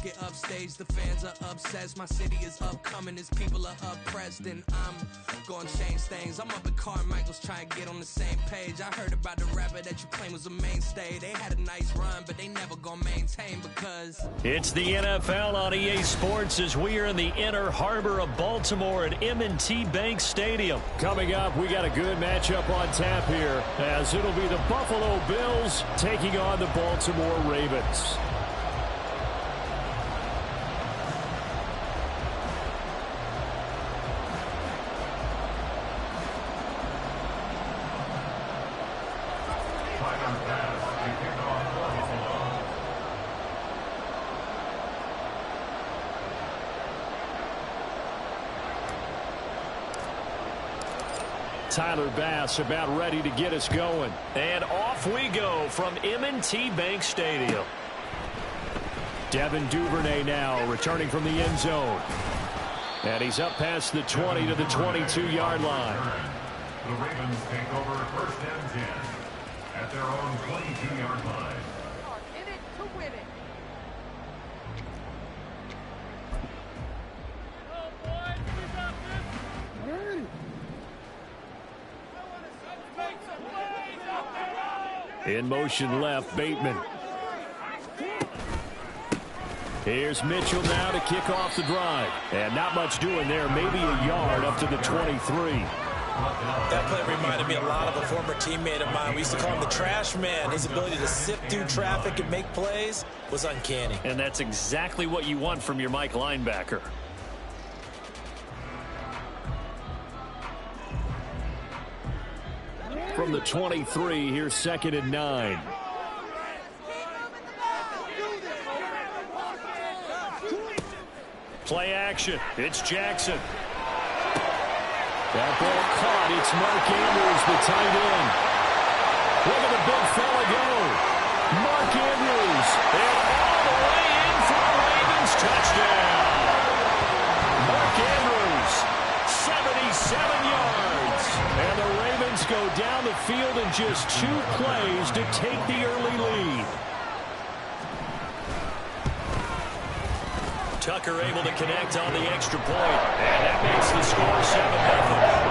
Get upstage, the fans are obsessed. My city is upcoming, his people are oppressed, and I'm gonna change things. I'm up at Carmichael's trying to get on the same page. I heard about the rapper that you claim was a mainstay. They had a nice run, but they never gonna maintain because it's the NFL on EA Sports as we are in the inner harbor of Baltimore at M&T Bank Stadium. Coming up, we got a good matchup on tap here as it'll be the Buffalo Bills taking on the Baltimore Ravens. Tyler Bass about ready to get us going. And off we go from M&T Bank Stadium. Devin Duvernay now returning from the end zone. And he's up past the 20 to the 22-yard line. The Ravens take over first and 10 at their own 22-yard line. In it to win it. In motion left, Bateman. Here's Mitchell now to kick off the drive. And not much doing there, maybe a yard up to the 23. That play reminded me a lot of a former teammate of mine. We used to call him the trash man. His ability to sift through traffic and make plays was uncanny. And that's exactly what you want from your Mike linebacker. From the 23, here's 2nd and 9. Play action. It's Jackson. That ball caught. It's Mark Andrews, the tight end. Look at the big fella go. Mark Andrews. And all the way in for the Ravens touchdown. Mark Andrews, 77 yards. And the Ravens go down the field in just 2 plays to take the early lead. Tucker able to connect on the extra point. And that makes the score 7-0.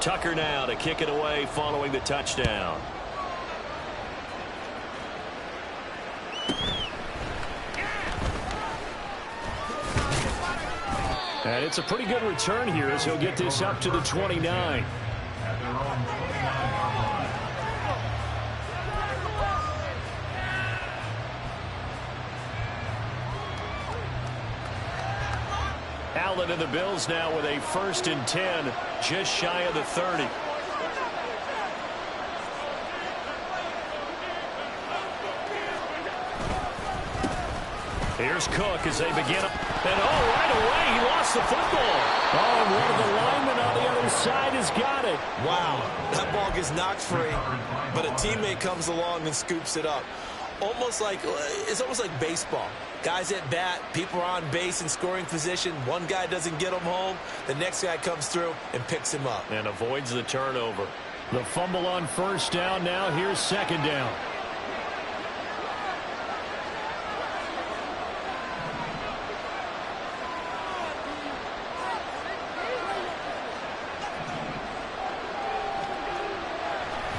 Tucker now to kick it away following the touchdown. And it's a pretty good return here as he'll get this up to the 29. Allen and the Bills now with a 1st and 10, just shy of the 30. Here's Cook as they begin. And right away, he lost the football. Oh, and one of the linemen on the other side has got it. Wow, that ball gets knocked free, but a teammate comes along and scoops it up. It's almost like baseball. Guys at bat, people are on base in scoring position. One guy doesn't get him home. The next guy comes through and picks him up. And avoids the turnover. The fumble on 1st down. Now here's 2nd down.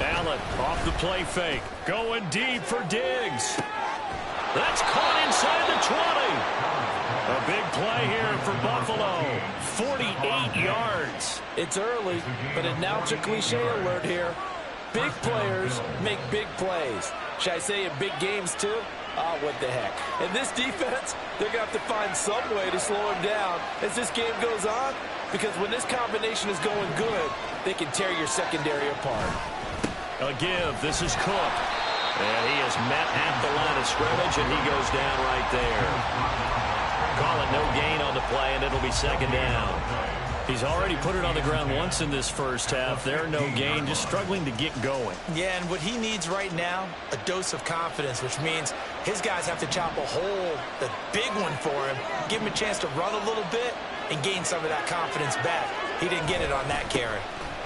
Allen off the play fake. Going deep for Diggs. That's caught inside the 20. A big play here for Buffalo. 48 yards. It's early, but announce a cliche alert here. Big players make big plays. Should I say in big games too? Oh, what the heck. And this defense, they're going to have to find some way to slow him down as this game goes on, because when this combination is going good, they can tear your secondary apart. A give. This is Cook. And he is met at the line of scrimmage, and he goes down right there. Call it no gain on the play, and it'll be second down. He's already put it on the ground once in this first half. There, no gain, just struggling to get going. Yeah, and what he needs right now, a dose of confidence, which means his guys have to chop a hole, a big one for him, give him a chance to run a little bit and gain some of that confidence back. He didn't get it on that carry.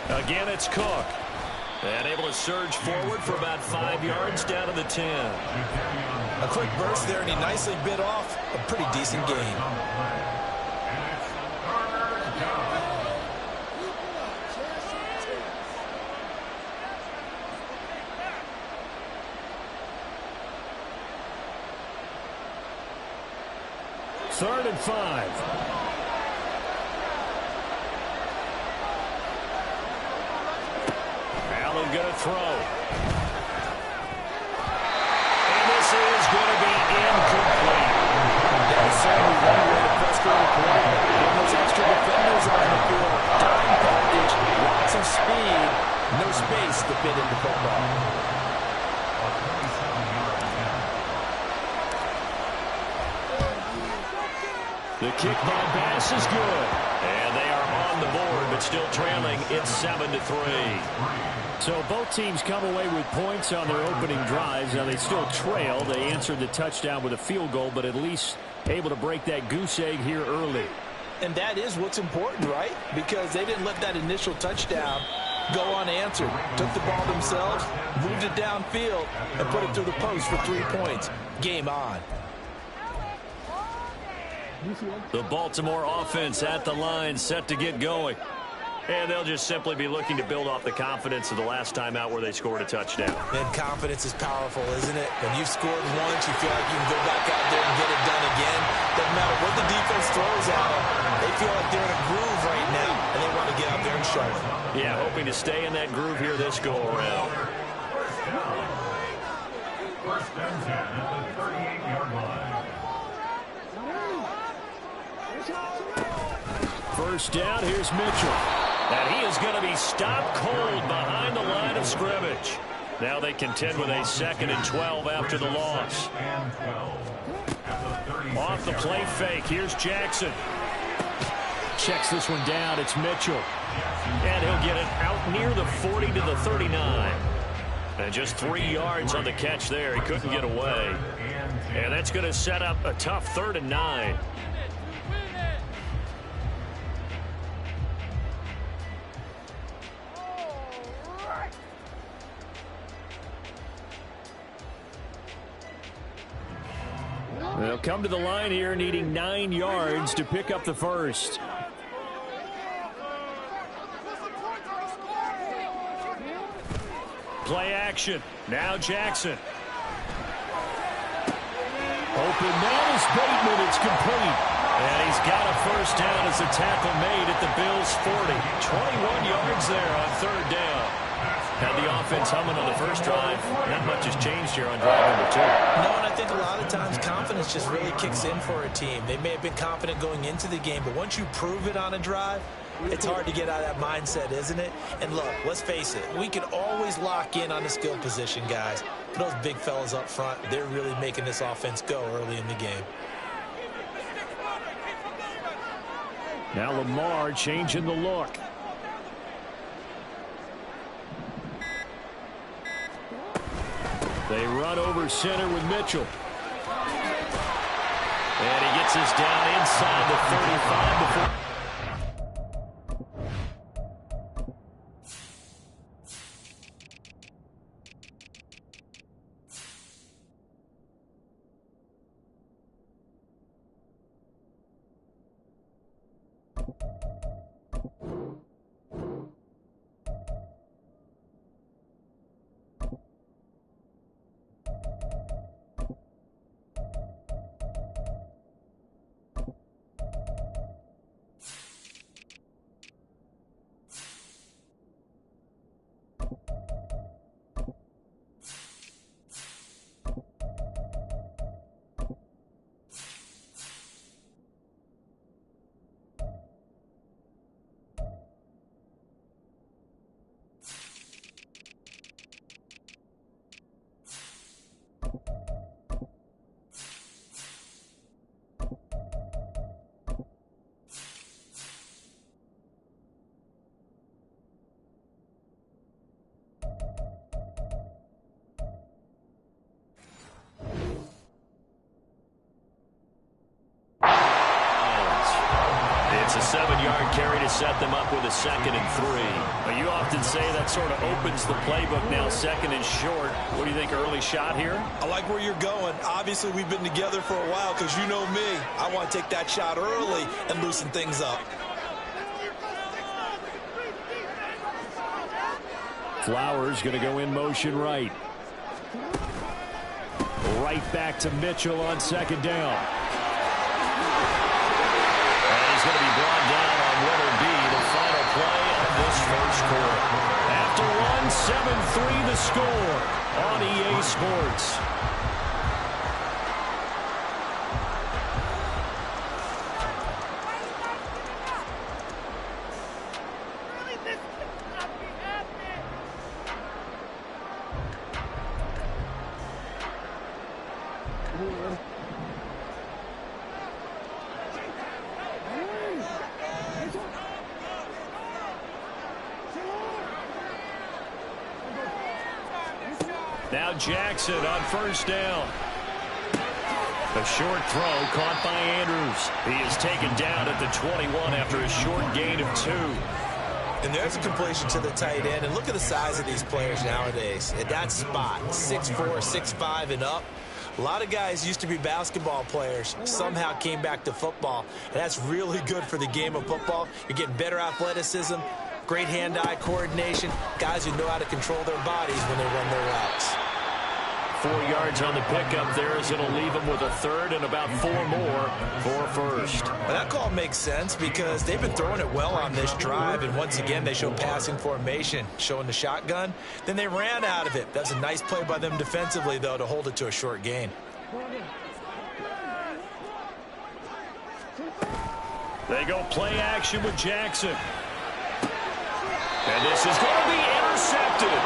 Again, it's Cook. And able to surge forward for about 5 yards down to the 10. A quick burst there, and he nicely bit off a pretty decent gain. Third and 5. Allen going to throw. And this is going to be incomplete. That is certainly one way to frustrate a play. Getting those extra defenders on the field. Time package, lots of speed, no space to fit into football. The kick by Bass is good. And they are on the board, but still trailing. It's 7-3. So both teams come away with points on their opening drives. Now they still trail. They answered the touchdown with a field goal, but at least able to break that goose egg here early. And that is what's important, right? Because they didn't let that initial touchdown go unanswered. Took the ball themselves, moved it downfield, and put it through the post for 3 points. Game on. The Baltimore offense at the line, set to get going. And they'll just simply be looking to build off the confidence of the last time out where they scored a touchdown. And confidence is powerful, isn't it? When you've scored once, you feel like you can go back out there and get it done again. Doesn't matter what the defense throws at them. They feel like they're in a groove right now, and they want to get out there and show it. Yeah, hoping to stay in that groove here this go-around. First and 10 at the 38-yard line. First down, here's Mitchell. And he is going to be stopped cold behind the line of scrimmage. Now they contend with a 2nd and 12 after the loss. Off the play fake, here's Jackson. Checks this one down, it's Mitchell. And he'll get it out near the 40 to the 39. And just 3 yards on the catch there. He couldn't get away. And that's going to set up a tough 3rd and 9. They'll come to the line here needing 9 yards to pick up the first. Play action. Now Jackson. Open man is Bateman. It's complete. And he's got a first down as a tackle made at the Bills' 40. 21 yards there on 3rd down. Had the offense humming on the first drive. Not much has changed here on drive number 2. No, and I think a lot of times confidence just really kicks in for a team. They may have been confident going into the game, but once you prove it on a drive, it's hard to get out of that mindset, isn't it? And look, let's face it, we can always lock in on the skill position, guys. Those big fellas up front, they're really making this offense go early in the game. Now Lamar changing the look. They run over center with Mitchell. And he gets us down inside the 35 before. It's a 7-yard carry to set them up with a 2nd and 3. Well, you often say that sort of opens the playbook now, 2nd and short. What do you think, early shot here? I like where you're going. Obviously, we've been together for a while because you know me. I want to take that shot early and loosen things up. Flowers going to go in motion right. Right back to Mitchell on 2nd down. And he's going to be brought down on what will be the final play of this first quarter. After one, 7-3 the score on EA Sports. Now Jackson on 1st down. A short throw caught by Andrews. He is taken down at the 21 after a short gain of 2. And there's a completion to the tight end. And look at the size of these players nowadays. At that spot, 6'4", 6'5", and up. A lot of guys used to be basketball players, somehow came back to football. And that's really good for the game of football. You're getting better athleticism, great hand-eye coordination, guys who know how to control their bodies when they run their routes. 4 yards on the pickup there as it'll leave them with a 3rd and about 4 more for 1st. Well, that call makes sense because they've been throwing it well on this drive, and once again they show passing formation, showing the shotgun. Then they ran out of it. That's a nice play by them defensively, though, to hold it to a short gain. They go play action with Jackson. And this is going to be intercepted.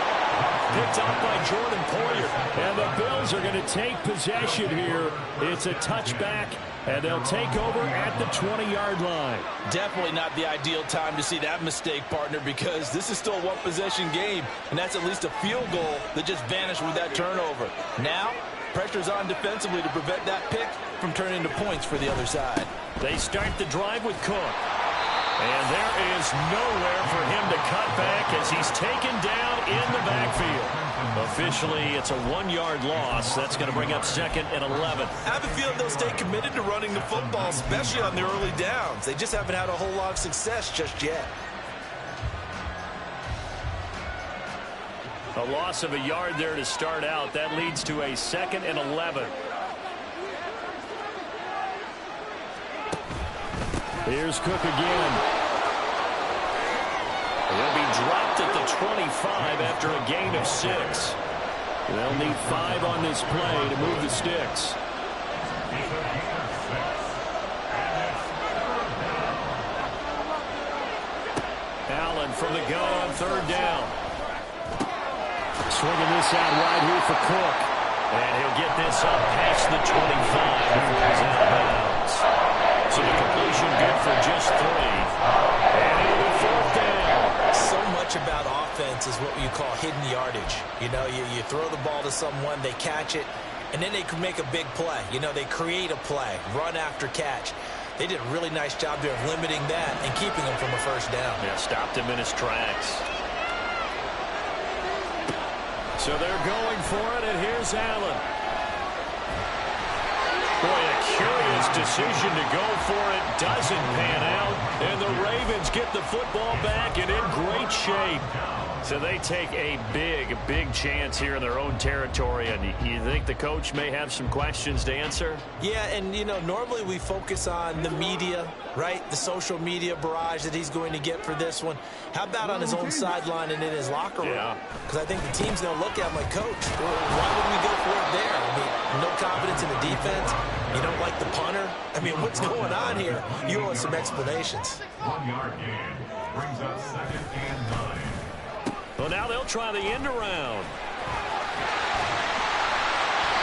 Picked up by Jordan Poyer. And the Bills are going to take possession here. It's a touchback, and they'll take over at the 20-yard line. Definitely not the ideal time to see that mistake, partner, because this is still a one-possession game, and that's at least a field goal that just vanished with that turnover. Now, pressure's on defensively to prevent that pick from turning into points for the other side. They start the drive with Cook. And there is nowhere for him to cut back as he's taken down in the backfield. Officially, it's a 1-yard loss. That's going to bring up 2nd and 11. I have a feeling they'll stay committed to running the football, especially on the early downs. They just haven't had a whole lot of success just yet. A loss of a yard there to start out. That leads to a 2nd and 11. Here's Cook again. He'll be dropped at the 25 after a gain of 6. They'll need 5 on this play to move the sticks. Allen from the gun on 3rd down. Swinging this out wide here for Cook. And he'll get this up past the 25 before he's out of bounds. So the completion good for just 3. And it'll be 4th down. So much about offense is what you call hidden yardage. You know, you throw the ball to someone, they catch it, and then they can make a big play. You know, they create a play, run after catch. They did a really nice job there of limiting that and keeping him from a 1st down. Yeah, stopped him in his tracks. So they're going for it, and here's Allen. Boy, a curious decision to go for it. Doesn't pan out. And the Ravens get the football back and in great shape. So they take a big chance here in their own territory. And you think the coach may have some questions to answer? Yeah, and, you know, normally we focus on the media, right? The social media barrage that he's going to get for this one. How about on his own sideline and in his locker room? Yeah. Because I think the team's going to look at him like, Coach, why would we go for it there? I mean, no confidence in the defense. You don't like the punter? I mean, what's going on here? You owe us some explanations. 1-yard gain brings up 2nd and 9. Well, now they'll try the end around.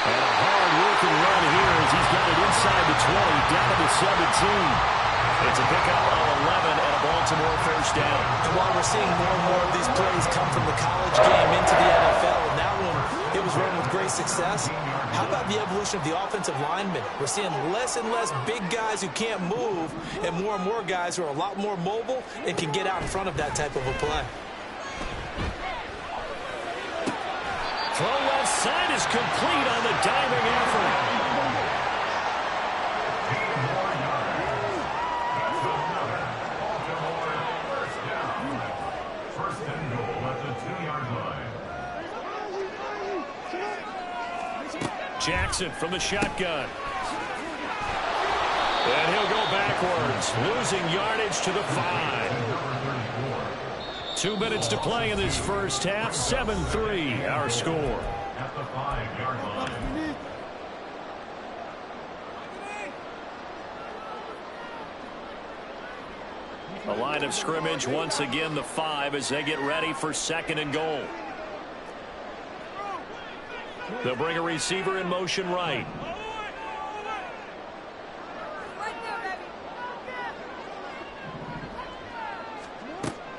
And a hard-working run here as he's got it inside the 20, down to the 17. It's a pickup of 11 and a Baltimore 1st down. And while we're seeing more and more of these plays come from the college game into the NFL, and that one, it it was run with great success. How about the evolution of the offensive linemen? We're seeing less and less big guys who can't move and more guys who are a lot more mobile and can get out in front of that type of a play. Throw left side is complete on the diving effort. Jackson from the shotgun. And he'll go backwards, losing yardage to the 5. 2 minutes to play in this first half. 7-3 our score. At the 5-yard line. A line of scrimmage once again, the 5, as they get ready for 2nd and goal. They'll bring a receiver in motion right.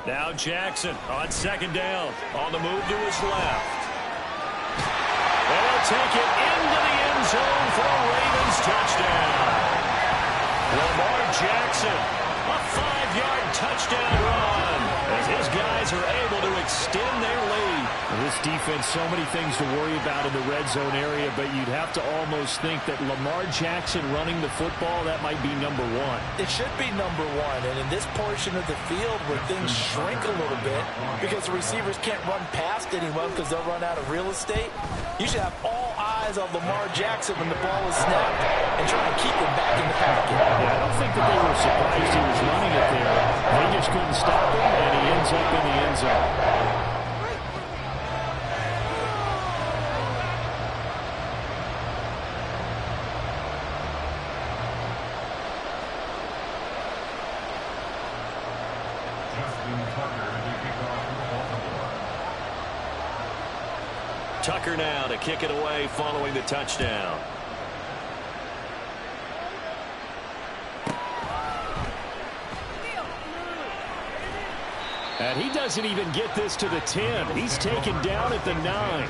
Now Jackson on 2nd down. On the move to his left. And he'll take it into the end zone for a Ravens touchdown. Lamar Jackson, a 5-yard touchdown run, as his guys are able to extend their lead. This defense, so many things to worry about in the red zone area, but you'd have to almost think that Lamar Jackson running the football, that might be number 1. It should be number 1, and in this portion of the field where things shrink a little bit because the receivers can't run past anyone because they'll run out of real estate, you should have all eyes on Lamar Jackson when the ball is snapped and try to keep him back in the pocket. Yeah, I don't think that they were surprised he was running it there. They just couldn't stop him, and he ends up in the end zone. Tucker now to kick it away following the touchdown. And he doesn't even get this to the 10. He's taken down at the 9.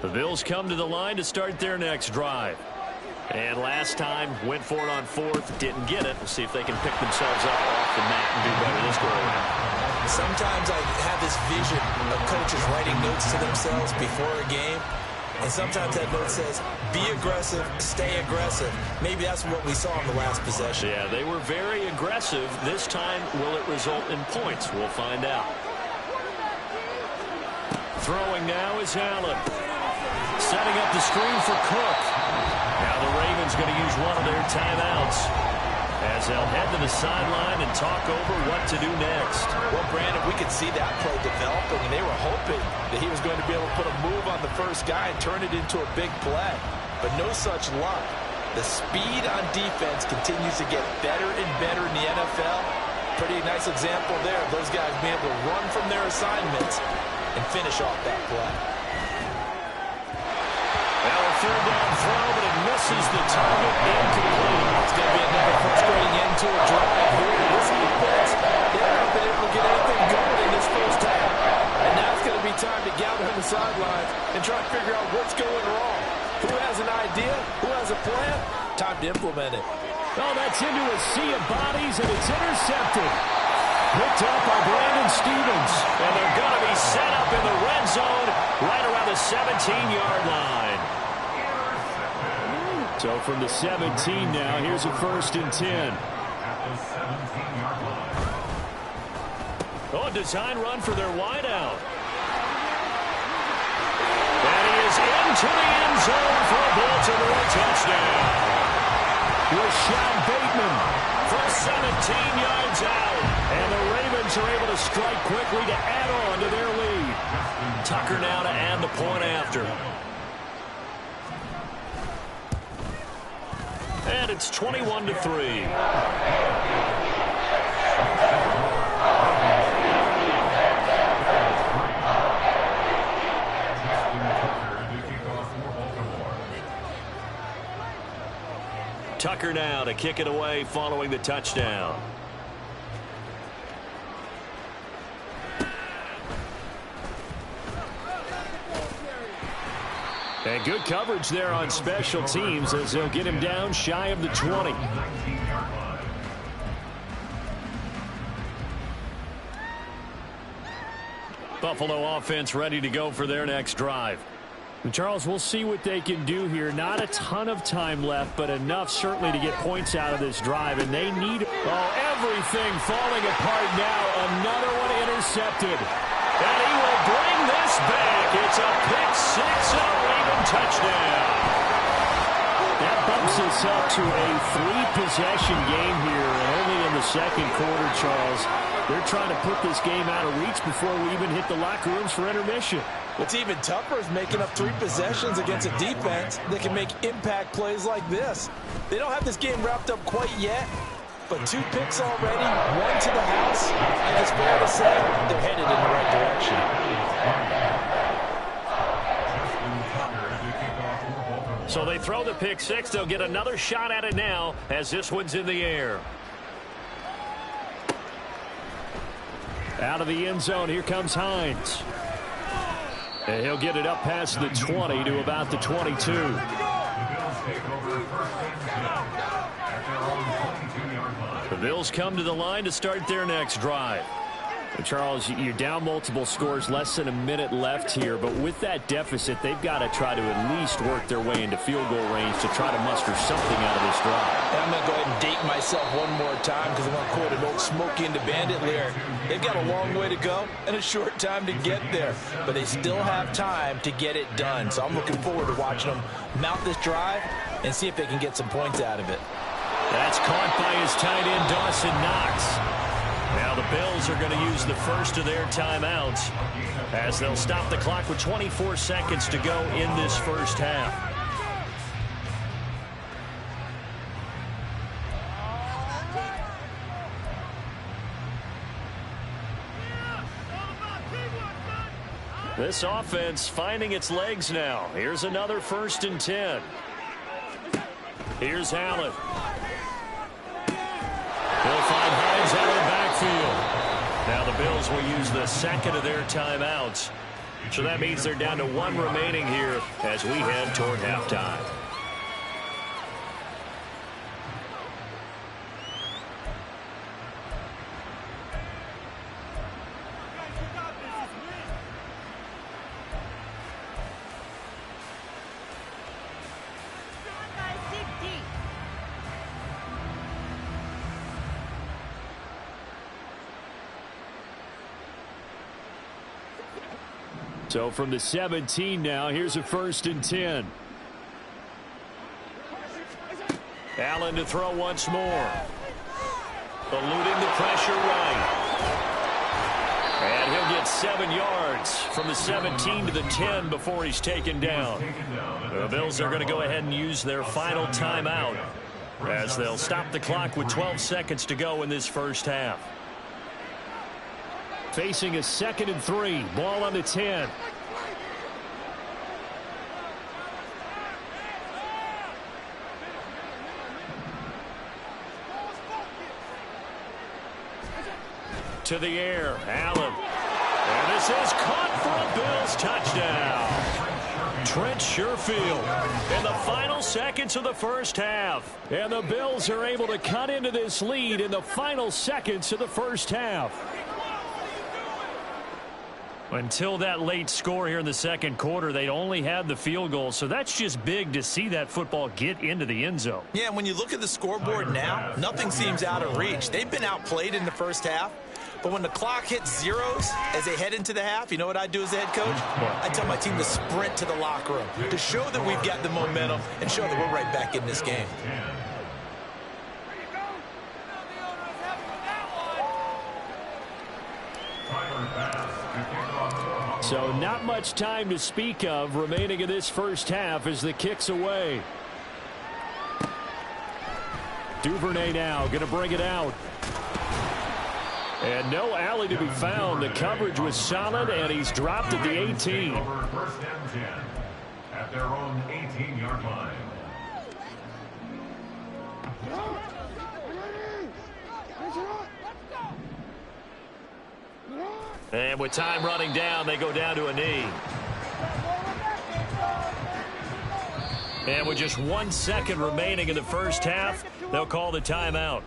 The Bills come to the line to start their next drive. And last time, went for it on 4th, didn't get it. We'll see if they can pick themselves up off the mat and do better this go around. Sometimes I have this vision of coaches writing notes to themselves before a game. And sometimes that note says, be aggressive, stay aggressive. Maybe that's what we saw in the last possession. Yeah, they were very aggressive. This time, will it result in points? We'll find out. Throwing now is Allen. the screen for Cook. Now the Ravens going to use one of their timeouts as they'll head to the sideline and talk over what to do next. Well, Brandon, we could see that play developing, and they were hoping that he was going to be able to put a move on the first guy and turn it into a big play. But no such luck. The speed on defense continues to get better and better in the NFL. Pretty nice example there of those guys being able to run from their assignments and finish off that play. Now a third down throw, but it misses the target. Incomplete. It's going to be another frustrating end to a drive here. This defense, they haven't been able to get anything going in this first half. And now it's going to be time to gather on the sidelines and try to figure out what's going wrong. Who has an idea? Who has a plan? Time to implement it. Oh, that's into a sea of bodies, and it's intercepted. Picked up by Brandon Stephens. And they're going to be set up in the red zone right around the 17-yard line. So from the 17 now, here's a 1st and 10. At the 17-yard line. Oh, design run for their wideout. And he is into the end zone for a Baltimore touchdown. Rashad Bateman For 17 yards out. And the Ravens are able to strike quickly to add on to their lead. Tucker now to add the point after. And it's 21-3. Tucker now to kick it away following the touchdown. And good coverage there on special teams as they'll get him down shy of the 20. Buffalo offense ready to go for their next drive. And Charles, we'll see what they can do here. Not a ton of time left, but enough certainly to get points out of this drive, and they need... Oh, everything falling apart now. Another one intercepted. And he will bring this back. It's a pick six and a Raven touchdown. That bumps us up to a 3-possession game here, and only in the second quarter, Charles. They're trying to put this game out of reach before we even hit the locker rooms for intermission. What's even tougher is making up 3 possessions against a defense that can make impact plays like this. They don't have this game wrapped up quite yet, but 2 picks already, 1 to the house. I think it's fair to say they're headed in the right direction. So they throw the pick six. They'll get another shot at it now as this one's in the air. Out of the end zone, here comes Hines. And he'll get it up past the 20 to about the 22. The Bills come to the line to start their next drive. And Charles, you're down multiple scores, less than a minute left here, but with that deficit, they've got to try to at least work their way into field goal range to try to muster something out of this drive. And I'm going to go ahead and date myself one more time because I'm going to quote an old Smokey and the Bandit lyric. They've got a long way to go and a short time to get there, but they still have time to get it done. So I'm looking forward to watching them mount this drive and see if they can get some points out of it. That's caught by his tight end, Dawson Knox. Now the Bills are going to use the first of their timeouts as they'll stop the clock with 24 seconds to go in this first half. This offense finding its legs now. Here's another 1st and 10. Here's Allen. He'll find Hines out of the backfield. Now the Bills will use the second of their timeouts. So that means they're down to 1 remaining here as we head toward halftime. So from the 17 now, here's a 1st and 10. Allen to throw once more. Eluding the pressure right. And he'll get 7 yards from the 17 to the 10 before he's taken down. The Bills are going to go ahead and use their final timeout as they'll stop the clock with 12 seconds to go in this first half. Facing a 2nd and 3. Ball on the 10. To the air, Allen. And this is caught for a Bills touchdown. Trent Sherfield in the final seconds of the first half. And the Bills are able to cut into this lead in the final seconds of the first half. Until that late score here in the second quarter, they'd only had the field goal, so that's just big to see that football get into the end zone. Yeah, and when you look at the scoreboard now, nothing seems out of reach. They've been outplayed in the first half, but when the clock hits zeros as they head into the half, you know what I do as the head coach? I tell my team to sprint to the locker room to show that we've got the momentum and show that we're right back in this game. So not much time to speak of remaining in this first half as the kick's away. Duvernay now going to bring it out. And no alley to be found. The coverage was solid, and he's dropped at the 18. First and 10 at their own 18-yard line. And with time running down, they go down to a knee. And with just 1 second remaining in the first half, they'll call the timeout.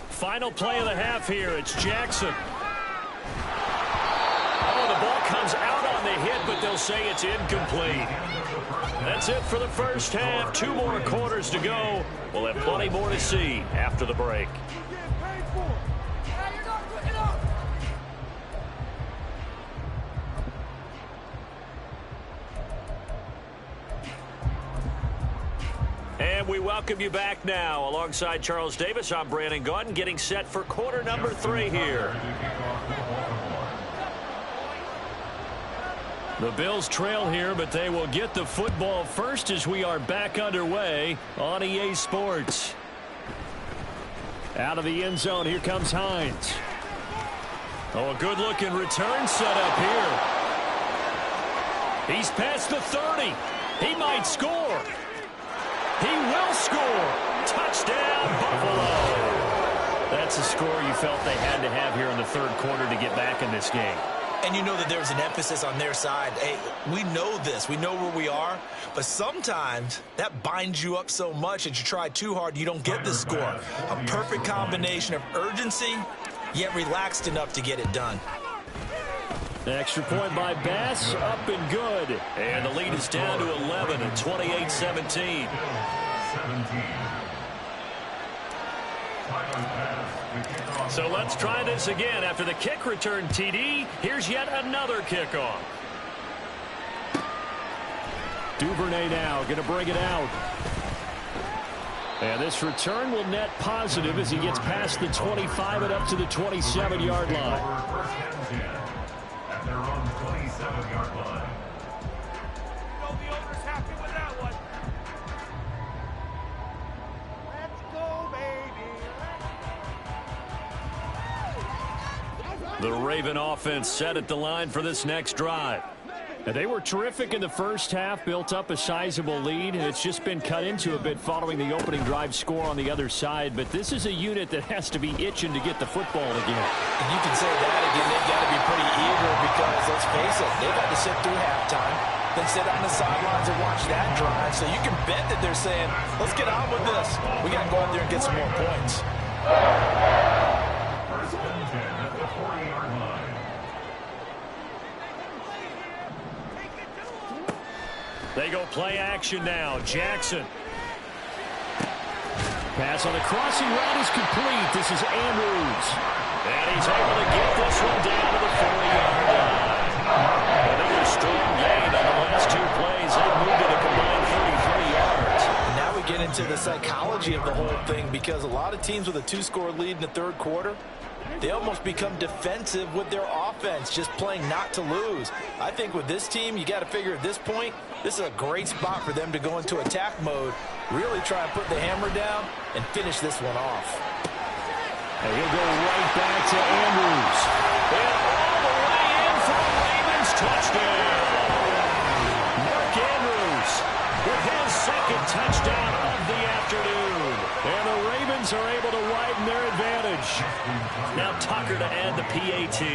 Final play of the half here. It's Jackson. Oh, the ball comes out on the hit, but they'll say it's incomplete. That's it for the first half. 2 more quarters to go. We'll have plenty more to see after the break. And we welcome you back now. Alongside Charles Davis, I'm Brandon Gaudin, getting set for quarter number 3 here. The Bills trail here, but they will get the football first as we are back underway on EA Sports. Out of the end zone, here comes Hines. Oh, a good-looking return set up here. He's past the 30. He might score. He will score. Touchdown, Buffalo. That's a score you felt they had to have here in the third quarter to get back in this game. And you know that there's an emphasis on their side. Hey, we know this. We know where we are. But sometimes that binds you up so much that you try too hard, you don't get the score. A perfect combination of urgency, yet relaxed enough to get it done. Extra point by Bass, up and good. And the lead is down to 11 at 28-17. So let's try this again. After the kick return TD, here's yet another kickoff. Duvernay now going to bring it out. And this return will net positive as he gets past the 25 and up to the 27-yard line. At their own 27-yard line. The owner's happy with that one. Let's go, baby. The Raven offense set at the line for this next drive. And they were terrific in the first half, built up a sizable lead, and it's just been cut into a bit following the opening drive score on the other side. But this is a unit that has to be itching to get the football again. And you can say that again. They've got to be pretty eager because, let's face it, they've got to sit through halftime. than sit on the sidelines and watch that drive. So you can bet that they're saying, let's get on with this. We got to go out there and get some more points. First and 10 at the 40-yard line. They go play action now. Jackson. Pass on the crossing route is complete. This is Andrews. And he's able to get this one down to the 40-yard line. Another strong gain on the last two plays. They moved it a combined 33 yards. And now we get into the psychology of the whole thing, because a lot of teams with a 2-score lead in the third quarter, they almost become defensive with their offense, just playing not to lose. I think with this team, you got to figure at this point, this is a great spot for them to go into attack mode, really try and put the hammer down and finish this one off. And he'll go right back to Andrews. And all the way in for a Ravens touchdown. Mark Andrews with his second touchdown of the afternoon. And the Ravens are able to widen their advantage. Now Tucker to add the PAT.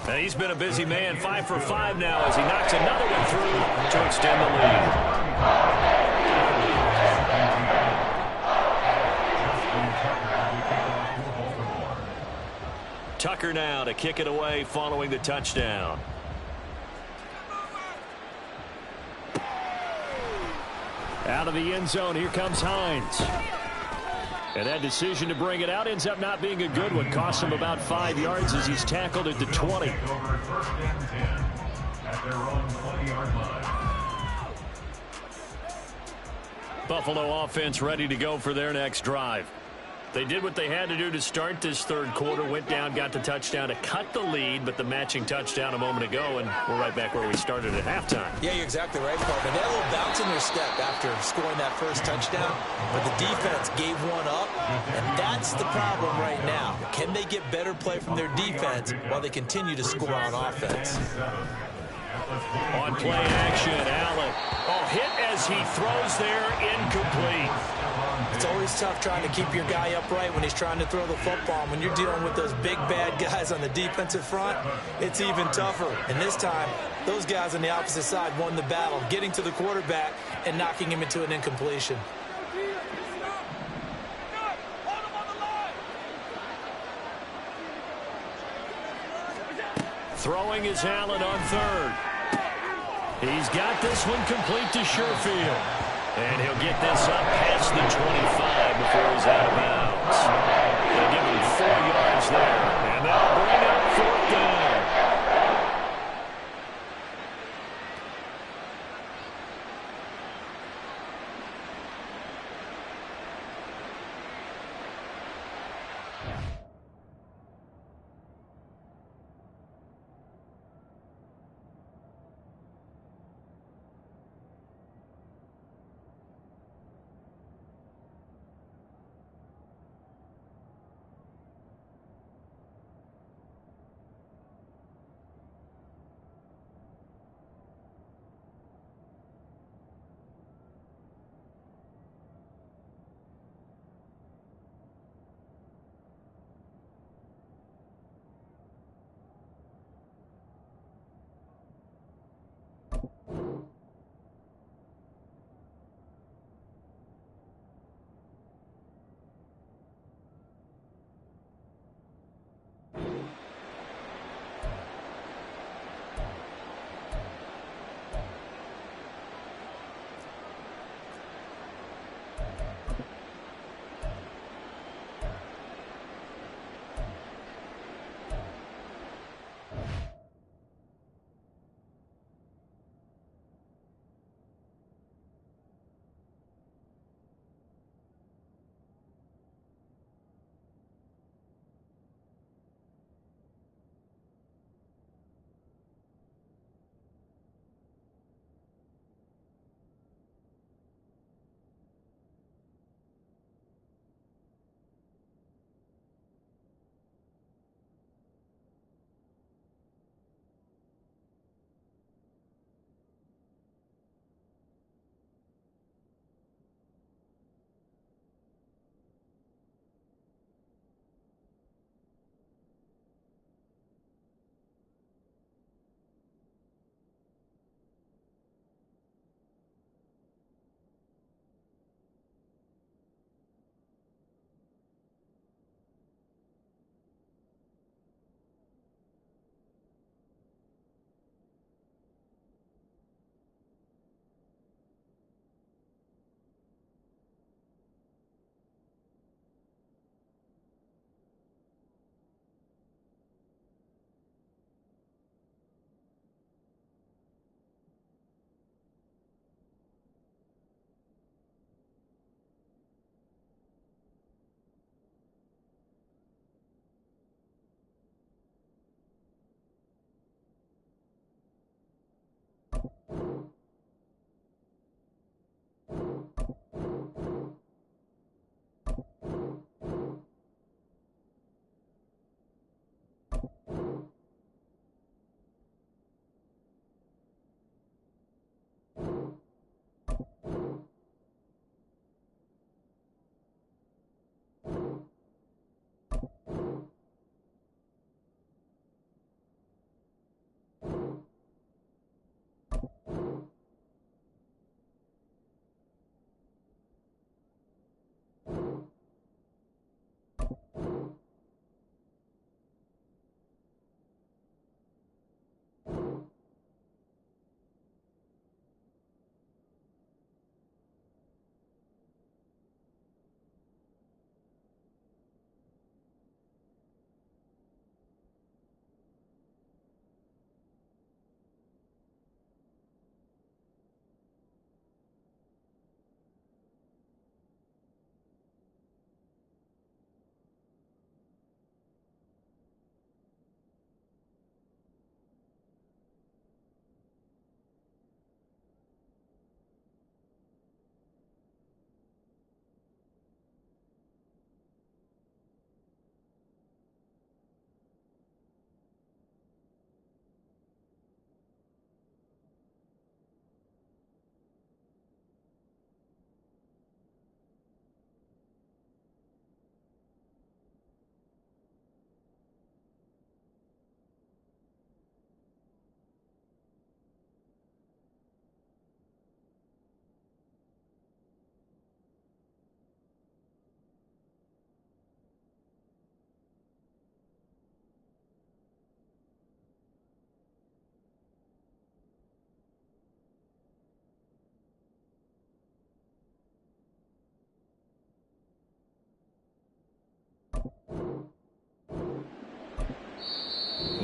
And he's been a busy man, 5 for 5 now as he knocks another one through to extend the lead. Tucker now to kick it away following the touchdown. Out of the end zone, here comes Hines. And that decision to bring it out ends up not being a good one. Costs him about 5 yards as he's tackled at the 20. First and 10 at their own 20-yard line. Buffalo offense ready to go for their next drive. They did what they had to do to start this third quarter, went down, got the touchdown to cut the lead, but the matching touchdown a moment ago, and we're right back where we started at halftime. Yeah, you're exactly right, Parker. They had a little bounce in their step after scoring that first touchdown, but the defense gave one up, and that's the problem right now. Can they get better play from their defense while they continue to score on offense? On play action, Allen. Oh, hit as he throws there, incomplete. It's always tough trying to keep your guy upright when he's trying to throw the football. And when you're dealing with those big, bad guys on the defensive front, it's even tougher. And this time, those guys on the opposite side won the battle, getting to the quarterback and knocking him into an incompletion. Throwing is Allen on third. He's got this one complete to Sherfield. And he'll get this up past the 25 before he's out of bounds. They'll give him 4 yards there. And they'll bring up fourth down.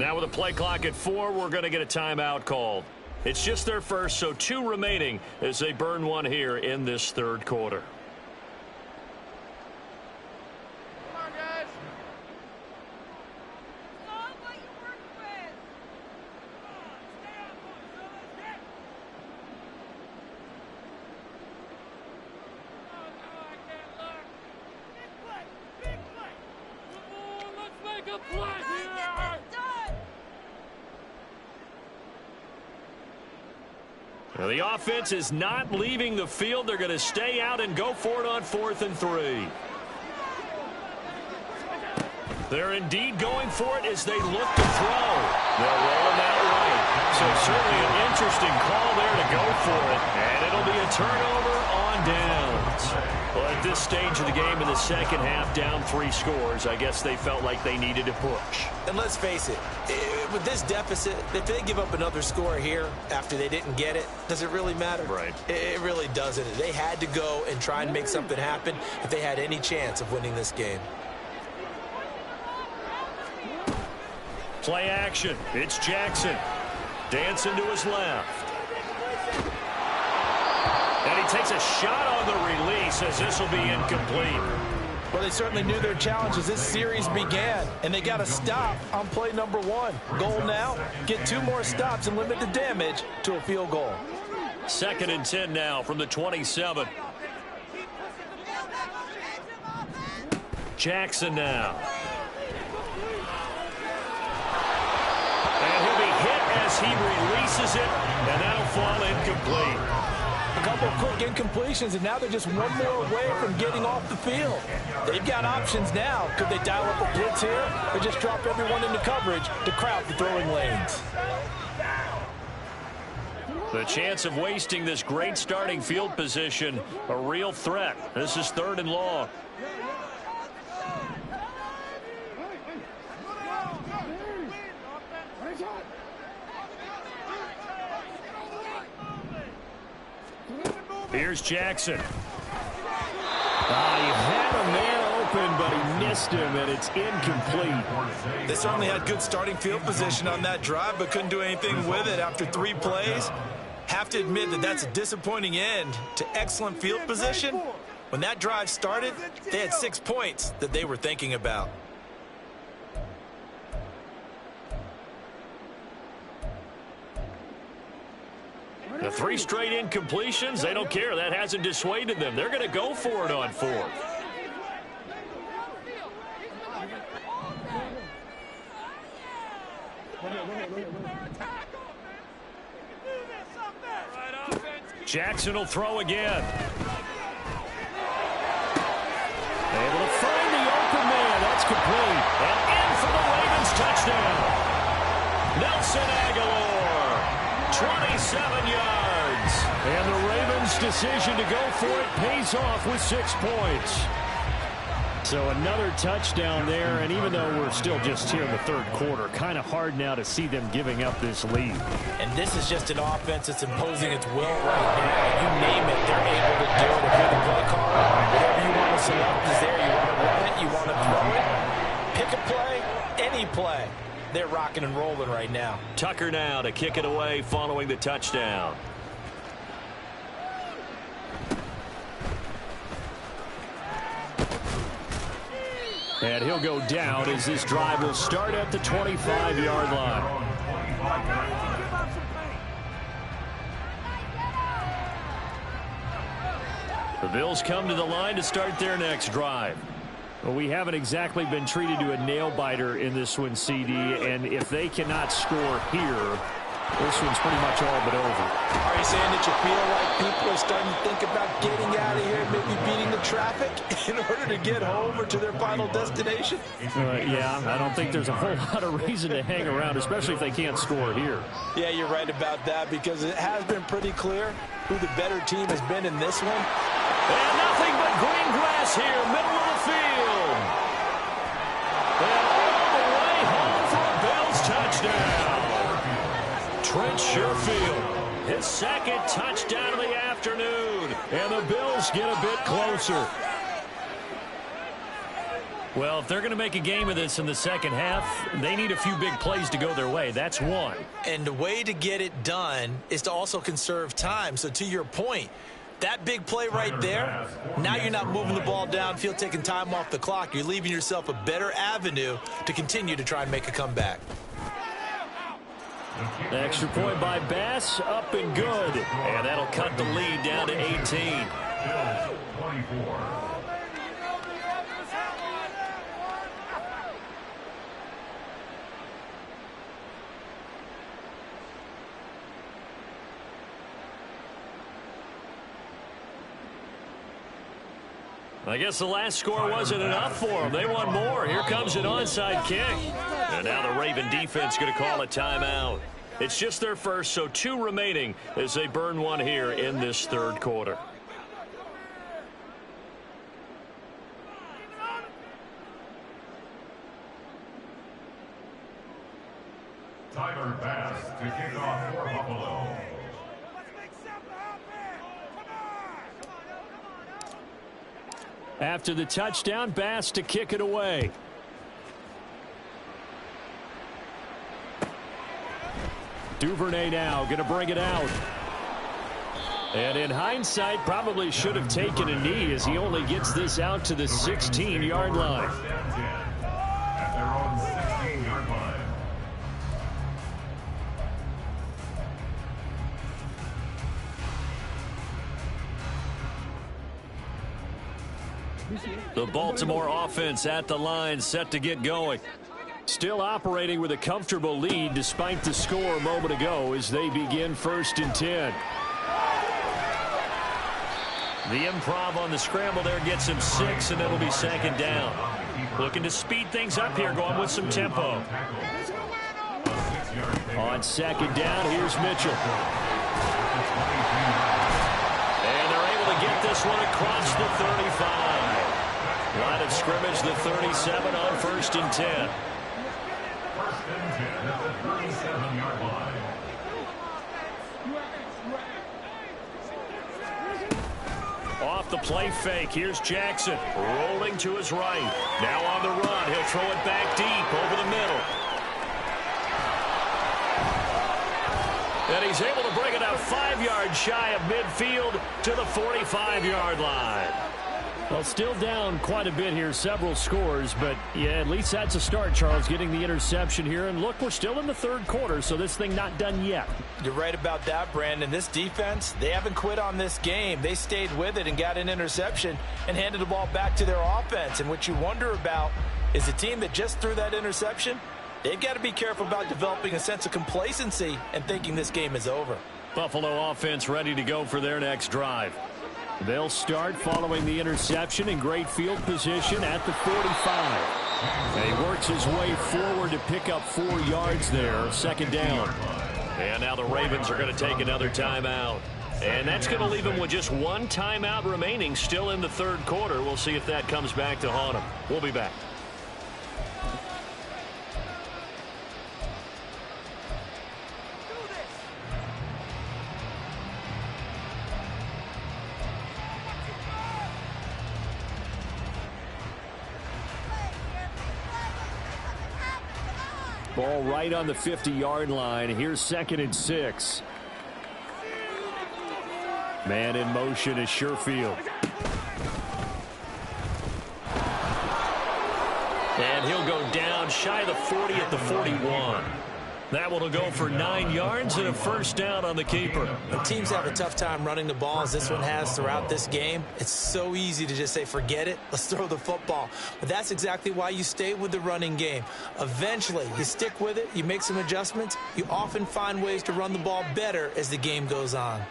Now with a play clock at 4, we're going to get a timeout called. It's just their first, so 2 remaining as they burn one here in this third quarter. Come on, guys. Now the offense is not leaving the field. They're going to stay out and go for it on 4th and 3. They're indeed going for it as they look to throw. They'll roll him out right. So certainly an interesting call there to go for it. And it'll be a turnover on downs. Well, at this stage of the game in the second half, down 3 scores, I guess they felt like they needed to push. And let's face it, with this deficit, if they give up another score here after they didn't get it, does it really matter? Right. It really doesn't. They had to go and try and make something happen if they had any chance of winning this game. Play action. It's Jackson. Dancing to his left. And he takes a shot on the release as this will be incomplete. Well, they certainly knew their challenge as this series began, and they got to stop on play number 1. Goal now, get 2 more stops and limit the damage to a field goal. 2nd and 10 now from the 27. Jackson now. And he'll be hit as he releases it, and that'll fall incomplete. A couple of quick incompletions, and now they're just 1 more away from getting off the field. They've got options now. Could they dial up a blitz here or just drop everyone into coverage to crowd the throwing lanes? The chance of wasting this great starting field position, a real threat. This is 3rd and long. Here's Jackson. He had a man open, but he missed him, and it's incomplete. They certainly had good starting field position on that drive, but couldn't do anything with it after 3 plays. Have to admit that that's a disappointing end to excellent field position. When that drive started, they had 6 points that they were thinking about. The 3 straight incompletions, they don't care. That hasn't dissuaded them. They're going to go for it on 4th. Jackson will throw again. Able to find the open man. That's complete. And in for the Ravens touchdown. Nelson Aguilar, 27 yards. And the Ravens' decision to go for it pays off with 6 points. So another touchdown there, and even though we're still just here in the third quarter, kind of hard now to see them giving up this lead. And this is just an offense that's imposing its will right now. You name it, they're able to do it. If you're the play caller, whatever you want to select is there. You want to run it, you want to throw it, pick a play, any play. They're rocking and rolling right now. Tucker now to kick it away following the touchdown. And he'll go down as this drive will start at the 25-yard line. The Bills come to the line to start their next drive. Well, we haven't exactly been treated to a nail-biter in this one, CD, and if they cannot score here, this one's pretty much all but over. Are you saying that you feel like people are starting to think about getting out of here, maybe beating the traffic in order to get home or to their final destination? Yeah, I don't think there's a whole lot of reason to hang around, especially if they can't score here. Yeah, you're right about that, because it has been pretty clear who the better team has been in this one. And nothing but green grass here, middle of the field. And all the way home for a Bills touchdown. Trent Sherfield, his second touchdown of the afternoon. And the Bills get a bit closer. Well, if they're going to make a game of this in the second half, they need a few big plays to go their way. That's one. And the way to get it done is to also conserve time. So to your point, that big play right there, now you're not moving the ball downfield, taking time off the clock. You're leaving yourself a better avenue to continue to try and make a comeback. The extra point by Bass, up and good. And that'll cut the lead down to 18. 24. I guess the last score wasn't enough for them. They want more. Here comes an onside kick. And now the Raven defense going to call a timeout. It's just their first, so 2 remaining as they burn one here in this third quarter. Tyler Bass to kick off for Buffalo. After the touchdown, Bass to kick it away. Duvernay now going to bring it out. And in hindsight, probably should have taken a knee as he only gets this out to the 16-yard line. At their own 16-yard line. The Baltimore offense at the line, set to get going. Still operating with a comfortable lead despite the score a moment ago as they begin 1st and 10. The improv on the scramble there gets him 6, and it'll be 2nd down. Looking to speed things up here, going with some tempo. On 2nd down, here's Mitchell. And they're able to get this one across the 35. Line of scrimmage, the 37 on 1st and 10. 1st and 10 at the 37-yard line. Off the play fake, here's Jackson, rolling to his right. Now on the run, he'll throw it back deep over the middle. And he's able to bring it out 5 yards shy of midfield to the 45-yard line. Well, still down quite a bit here, several scores, but yeah, at least that's a start, Charles, getting the interception here. And look, we're still in the third quarter, so this thing not done yet. You're right about that, Brandon. This defense, they haven't quit on this game. They stayed with it and got an interception and handed the ball back to their offense. And what you wonder about is the team that just threw that interception, they've got to be careful about developing a sense of complacency and thinking this game is over. Buffalo offense ready to go for their next drive. They'll start following the interception in great field position at the 45. And he works his way forward to pick up 4 yards there, 2nd down. And now the Ravens are going to take another timeout. And that's going to leave them with just 1 timeout remaining still in the third quarter. We'll see if that comes back to haunt them. We'll be back. Ball right on the 50-yard line. Here's 2nd and 6. Man in motion is Sherfield. And he'll go down shy of the 40 at the 41. That one will go for 9 yards and a 1st down on the keeper. When teams have a tough time running the ball, as this one has throughout this game, it's so easy to just say, forget it, let's throw the football. But that's exactly why you stay with the running game. Eventually, you stick with it, you make some adjustments, you often find ways to run the ball better as the game goes on.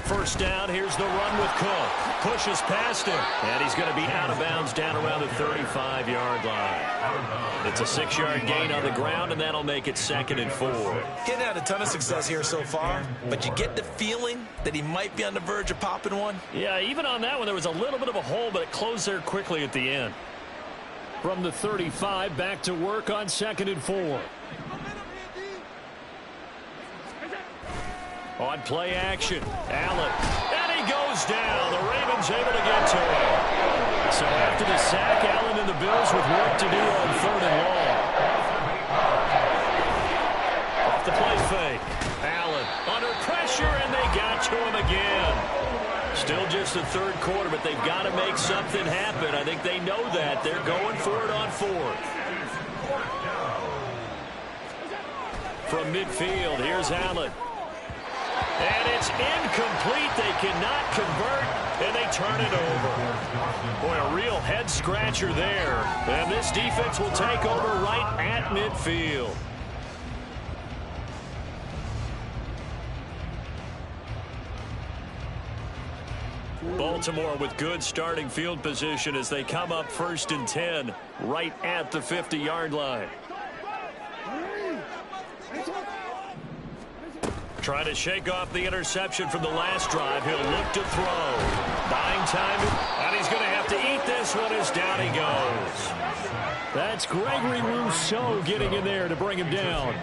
1st down, here's the run with Cook. Pushes past him, and he's going to be out of bounds down around the 35-yard line. It's a 6-yard gain on the ground, and that'll make it 2nd and 4. Getting had a ton of success here so far, but you get the feeling that he might be on the verge of popping one. Yeah, even on that one, there was a little bit of a hole, but it closed there quickly at the end. From the 35, back to work on 2nd and 4. On play action, Allen, and he goes down. The Ravens able to get to him. So after the sack, Allen and the Bills with work to do on 3rd and long. Off the play fake. Allen under pressure, and they got to him again. Still just the 3rd quarter, but they've got to make something happen. I think they know that. They're going for it on 4th. From midfield, here's Allen. And it's incomplete. They cannot convert, and they turn it over. Boy, a real head-scratcher there. And this defense will take over right at midfield. Baltimore with good starting field position as they come up 1st and 10 right at the 50-yard line. Trying to shake off the interception from the last drive. He'll look to throw. Buying time, and he's going to have to eat this one as down he goes. That's Gregory Rousseau getting in there to bring him down.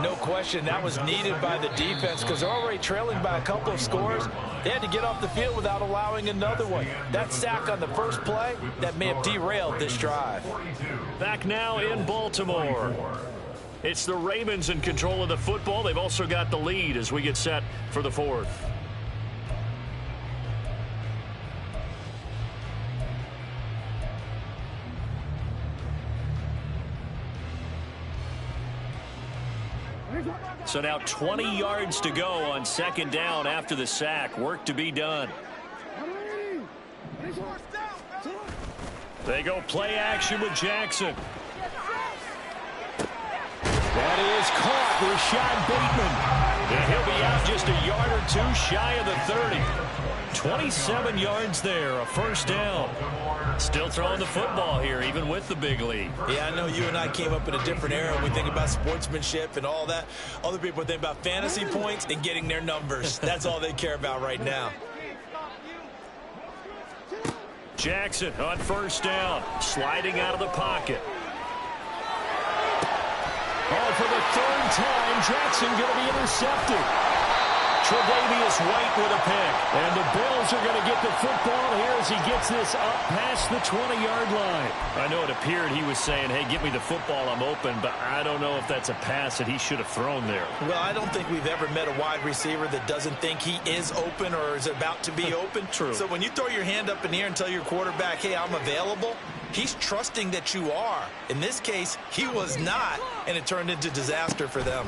No question, that was needed by the defense because they're already trailing by a couple of scores. They had to get off the field without allowing another one. That sack on the first play, that may have derailed this drive. Back now in Baltimore. It's the Ravens in control of the football. They've also got the lead as we get set for the 4th. So now 20 yards to go on 2nd down after the sack. Work to be done. They go play action with Jackson. That is caught. Rashad Bateman. And he'll be out just a yard or 2 shy of the 30. 27 yards there, a 1st down. Still throwing the football here, even with the big lead. Yeah, I know you and I came up in a different era. We think about sportsmanship and all that. Other people think about fantasy points and getting their numbers. That's all they care about right now. Jackson on 1st down, sliding out of the pocket. Oh, for the 3rd time, Jackson going to be intercepted. Tre'Davious White with a pick. And the Bills are going to get the football here as he gets this up past the 20-yard line. I know it appeared he was saying, hey, get me the football, I'm open, but I don't know if that's a pass that he should have thrown there. Well, I don't think we've ever met a wide receiver that doesn't think he is open or is about to be open. True. So when you throw your hand up in the air and tell your quarterback, hey, I'm available, he's trusting that you are. In this case, he was not, and it turned into disaster for them.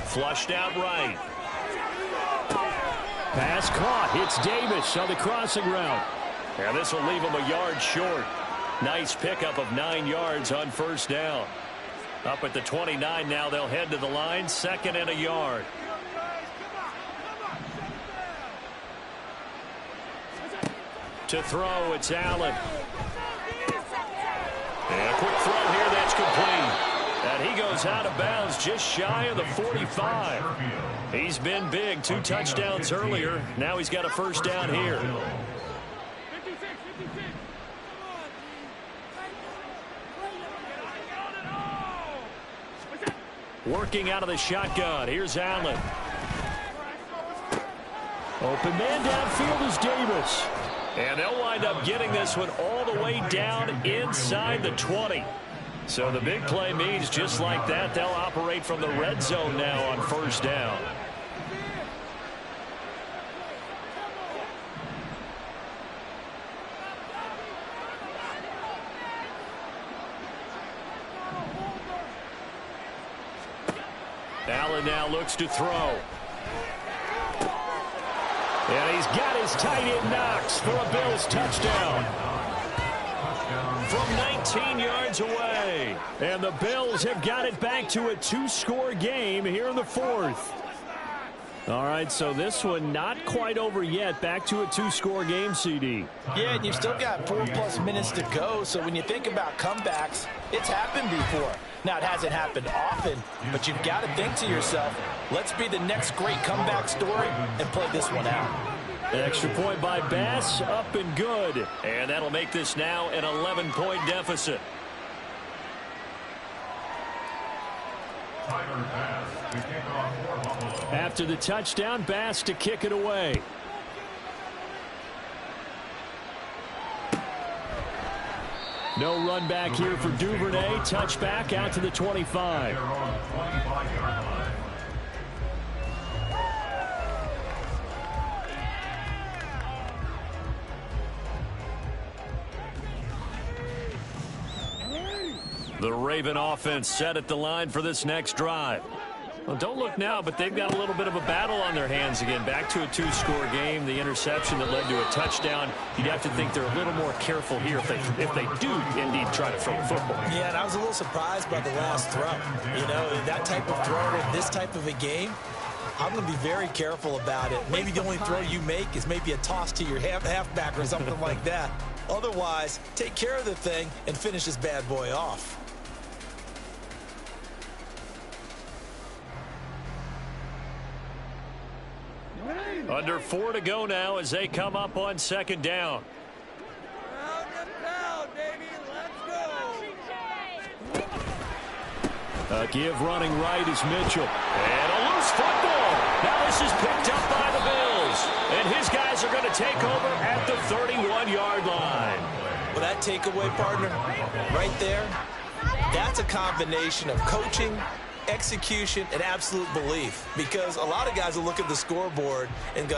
Flushed out right. Pass caught. It's Davis on the crossing route. And this will leave him a yard short. Nice pickup of 9 yards on 1st down. Up at the 29 now, they'll head to the line. 2nd and a yard. To throw, it's Allen. And a quick throw here, that's complete. And he goes out of bounds just shy of the 45. He's been big, 2 touchdowns earlier. Now he's got a 1st down here. Working out of the shotgun. Here's Allen. Open man downfield is Davis. And they'll wind up getting this one all the way down inside the 20. So the big play means just like that, they'll operate from the red zone now on 1st down. Allen now looks to throw. And he's got his tight end Knox for a Bills touchdown. From 19 yards away. And the Bills have got it back to a 2-score game here in the 4th. All right, so this one not quite over yet. Back to a 2-score game, CD. Yeah, and you've still got 4+ minutes to go. So when you think about comebacks, it's happened before. Now, it hasn't happened often, but you've got to think to yourself, let's be the next great comeback story and play this one out. An extra point by Bass, up and good. And that'll make this now an 11-point deficit. After the touchdown, Bass to kick it away. No run back here for Duvernay. Touchback out to the 25. The Raven offense set at the line for this next drive. Well, don't look now, but they've got a little bit of a battle on their hands again. Back to a two-score game. The interception that led to a touchdown. You'd have to think they're a little more careful here if they do indeed try to throw the football. Yeah, and I was a little surprised by the last throw. You know, that type of throw in this type of a game, I'm going to be very careful about it. Maybe the only throw you make is maybe a toss to your halfback or something like that. Otherwise, take care of the thing and finish this bad boy off. Under 4 to go now as they come up on second down. Pound and pound, baby. Let's go. A give running right is Mitchell. And a loose football. Now this is picked up by the Bills. And his guys are going to take over at the 31-yard line. Well, that takeaway, partner, right there, that's a combination of coaching, execution, and absolute belief, because a lot of guys will look at the scoreboard and go,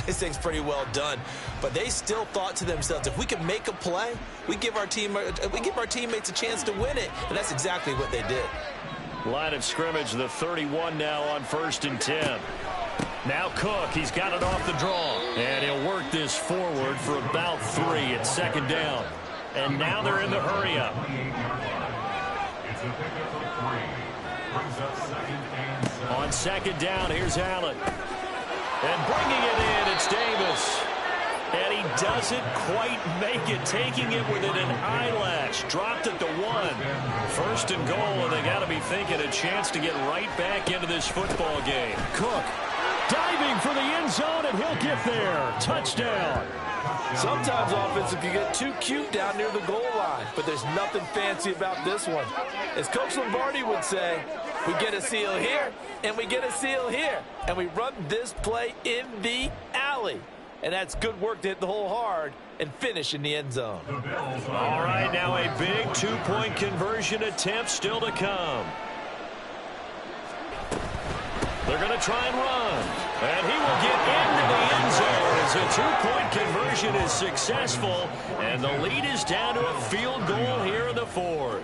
this thing's pretty well done, but they still thought to themselves, if we can make a play, we give our teammates a chance to win it, and that's exactly what they did. Line of scrimmage, the 31 now on 1st and 10. Now Cook, he's got it off the draw, and he'll work this forward for about 3 at second down, and now they're in the hurry up. It's a pickup of 3. Brings up 2nd and 7. On second down, here's Allen. And bringing it in, it's Davis. And he doesn't quite make it, taking it within an eyelash. Dropped at the 1. 1st and goal, and they got to be thinking a chance to get right back into this football game. Cook diving for the end zone, and he'll get there. Touchdown. Sometimes offense can get too cute down near the goal line, but there's nothing fancy about this one. As Coach Lombardi would say, we get a seal here, and we get a seal here, and we run this play in the alley. And that's good work to hit the hole hard and finish in the end zone. All right, now a big 2-point conversion attempt still to come. They're going to try and run. And he will get into the end zone as a 2-point conversion is successful. And the lead is down to a field goal here in the 4th.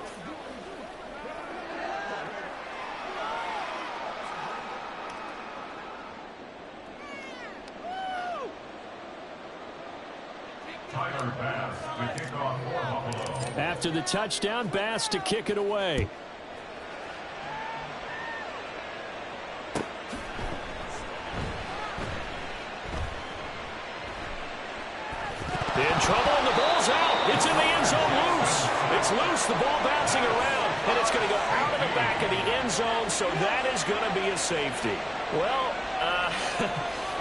Tyler Bass to kick off for Buffalo. After the touchdown, Bass to kick it away. In trouble, and the ball's out. It's in the end zone loose. It's loose, the ball bouncing around, and it's going to go out of the back of the end zone, so that is going to be a safety. Well,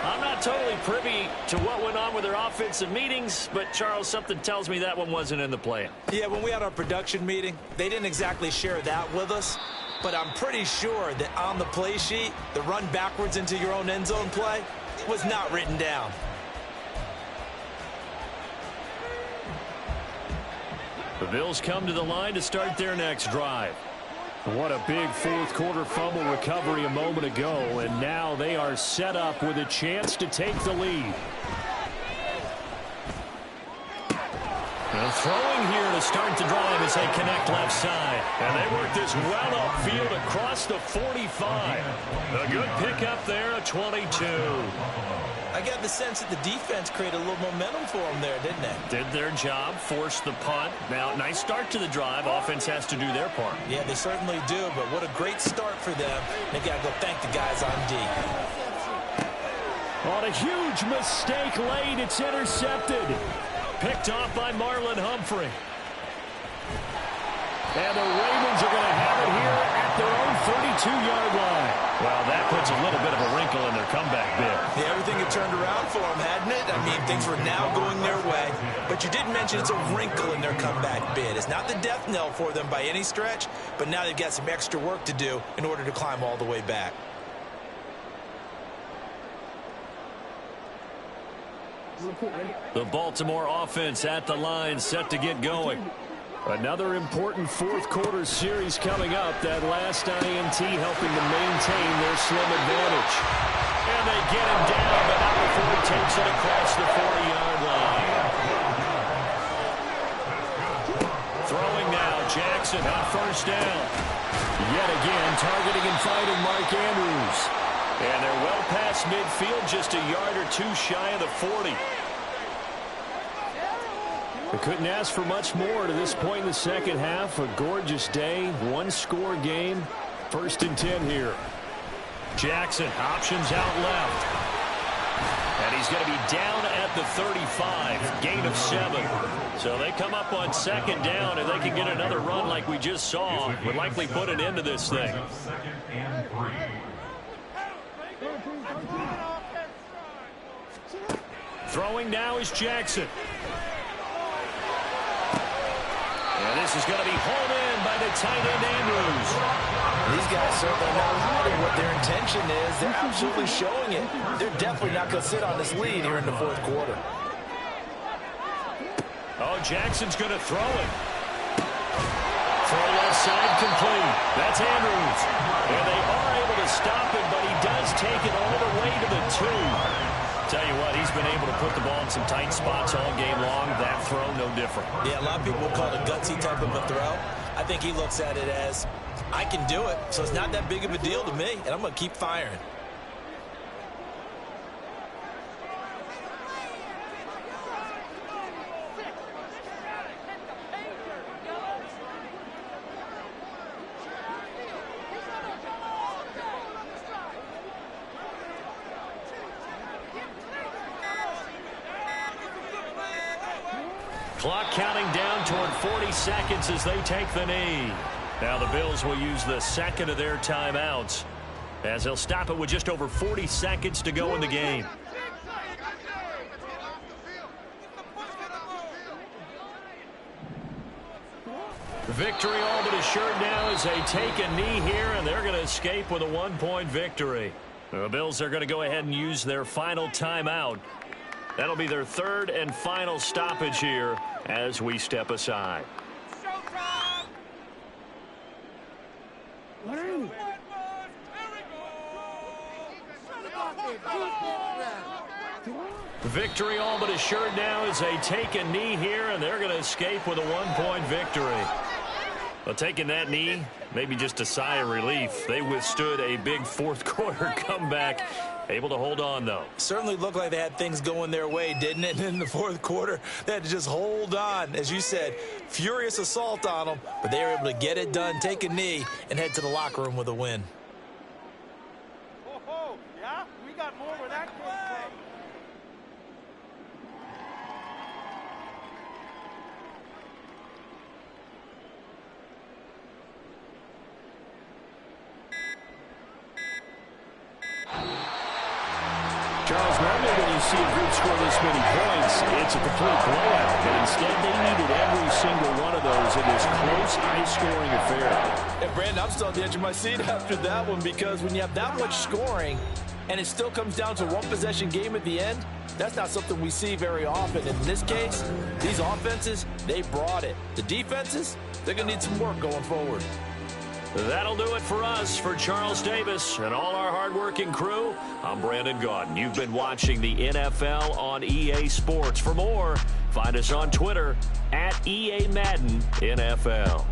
I'm not totally privy to what went on with their offensive meetings, but, Charles, something tells me that one wasn't in the plan. Yeah, when we had our production meeting, they didn't exactly share that with us, but I'm pretty sure that on the play sheet, the run backwards into your own end zone play was not written down. The Bills come to the line to start their next drive. What a big fourth-quarter fumble recovery a moment ago, and now they are set up with a chance to take the lead. And throwing here to start the drive as they connect left side. And they work this well upfield across the 45. A good pickup there at 22. I got the sense that the defense created a little momentum for them there, didn't they? Did their job, forced the punt. Now, nice start to the drive. Offense has to do their part. Yeah, they certainly do, but what a great start for them. They got to go thank the guys on D. On a huge mistake late, it's intercepted. Picked off by Marlon Humphrey. And the Ravens are going to have it here at their own 32-yard line. Well, that puts a little bit of a wrinkle in their comeback bid. Yeah, everything had turned around for them, hadn't it? I mean, things were now going their way. But you did mention it's a wrinkle in their comeback bid. It's not the death knell for them by any stretch, but now they've got some extra work to do in order to climb all the way back. The Baltimore offense at the line, set to get going. Another important fourth-quarter series coming up. That last INT helping to maintain their slim advantage. And they get him down, but not before he takes it across the 40-yard line. Throwing now, Jackson on first down. Yet again, targeting and fighting Mark Andrews. And they're well past midfield, just a yard or two shy of the 40. They couldn't ask for much more to this point in the second half. A gorgeous day, one-score game. 1st and 10 here. Jackson options out left. And he's going to be down at the 35. Gain of 7. So they come up on second down, and they can get another run like we just saw. Would likely put an end to this thing. 2nd and 3. Throwing now is Jackson. And this is going to be hauled in by the tight end, Andrews. These guys certainly know hiding what their intention is. They're absolutely showing it. They're definitely not going to sit on this lead here in the fourth quarter. Oh, Jackson's going to throw it. Throw left side complete. That's Andrews. And they are able to stop him, but he does take it all the way to the 2. Tell you what, he's been able to put the ball in some tight spots all game long. That throw, no different. Yeah, a lot of people will call it a gutsy type of a throw. I think he looks at it as, I can do it, so it's not that big of a deal to me, and I'm going to keep firing. Clock counting down toward 40 seconds as they take the knee. Now the Bills will use the second of their timeouts as they'll stop it with just over 40 seconds to go in the game. Victory all but assured now as they take a knee here, and they're going to escape with a 1-point victory. The Bills are going to go ahead and use their final timeout. That'll be their third and final stoppage here as we step aside. Victory all but assured now as they take a knee here, and they're going to escape with a 1-point victory. Well, taking that knee, maybe just a sigh of relief. They withstood a big fourth-quarter comeback. Able to hold on, though. Certainly looked like they had things going their way, didn't it? And in the fourth quarter, they had to just hold on. As you said, furious assault on them, but they were able to get it done, take a knee, and head to the locker room with a win. Oh, yeah? We got more where that came from. Charles, normally when you see a group score this many points, it's a complete blowout. But instead, they needed every single one of those in this close, high-scoring affair. And, Brandon, I'm still on the edge of my seat after that one, because when you have that much scoring and it still comes down to a one-possession game at the end, that's not something we see very often. In this case, these offenses, they brought it. The defenses, they're going to need some work going forward. That'll do it for us. For Charles Davis and all our hardworking crew, I'm Brandon Gaudin. You've been watching the NFL on EA Sports. For more, find us on Twitter at EA Madden NFL.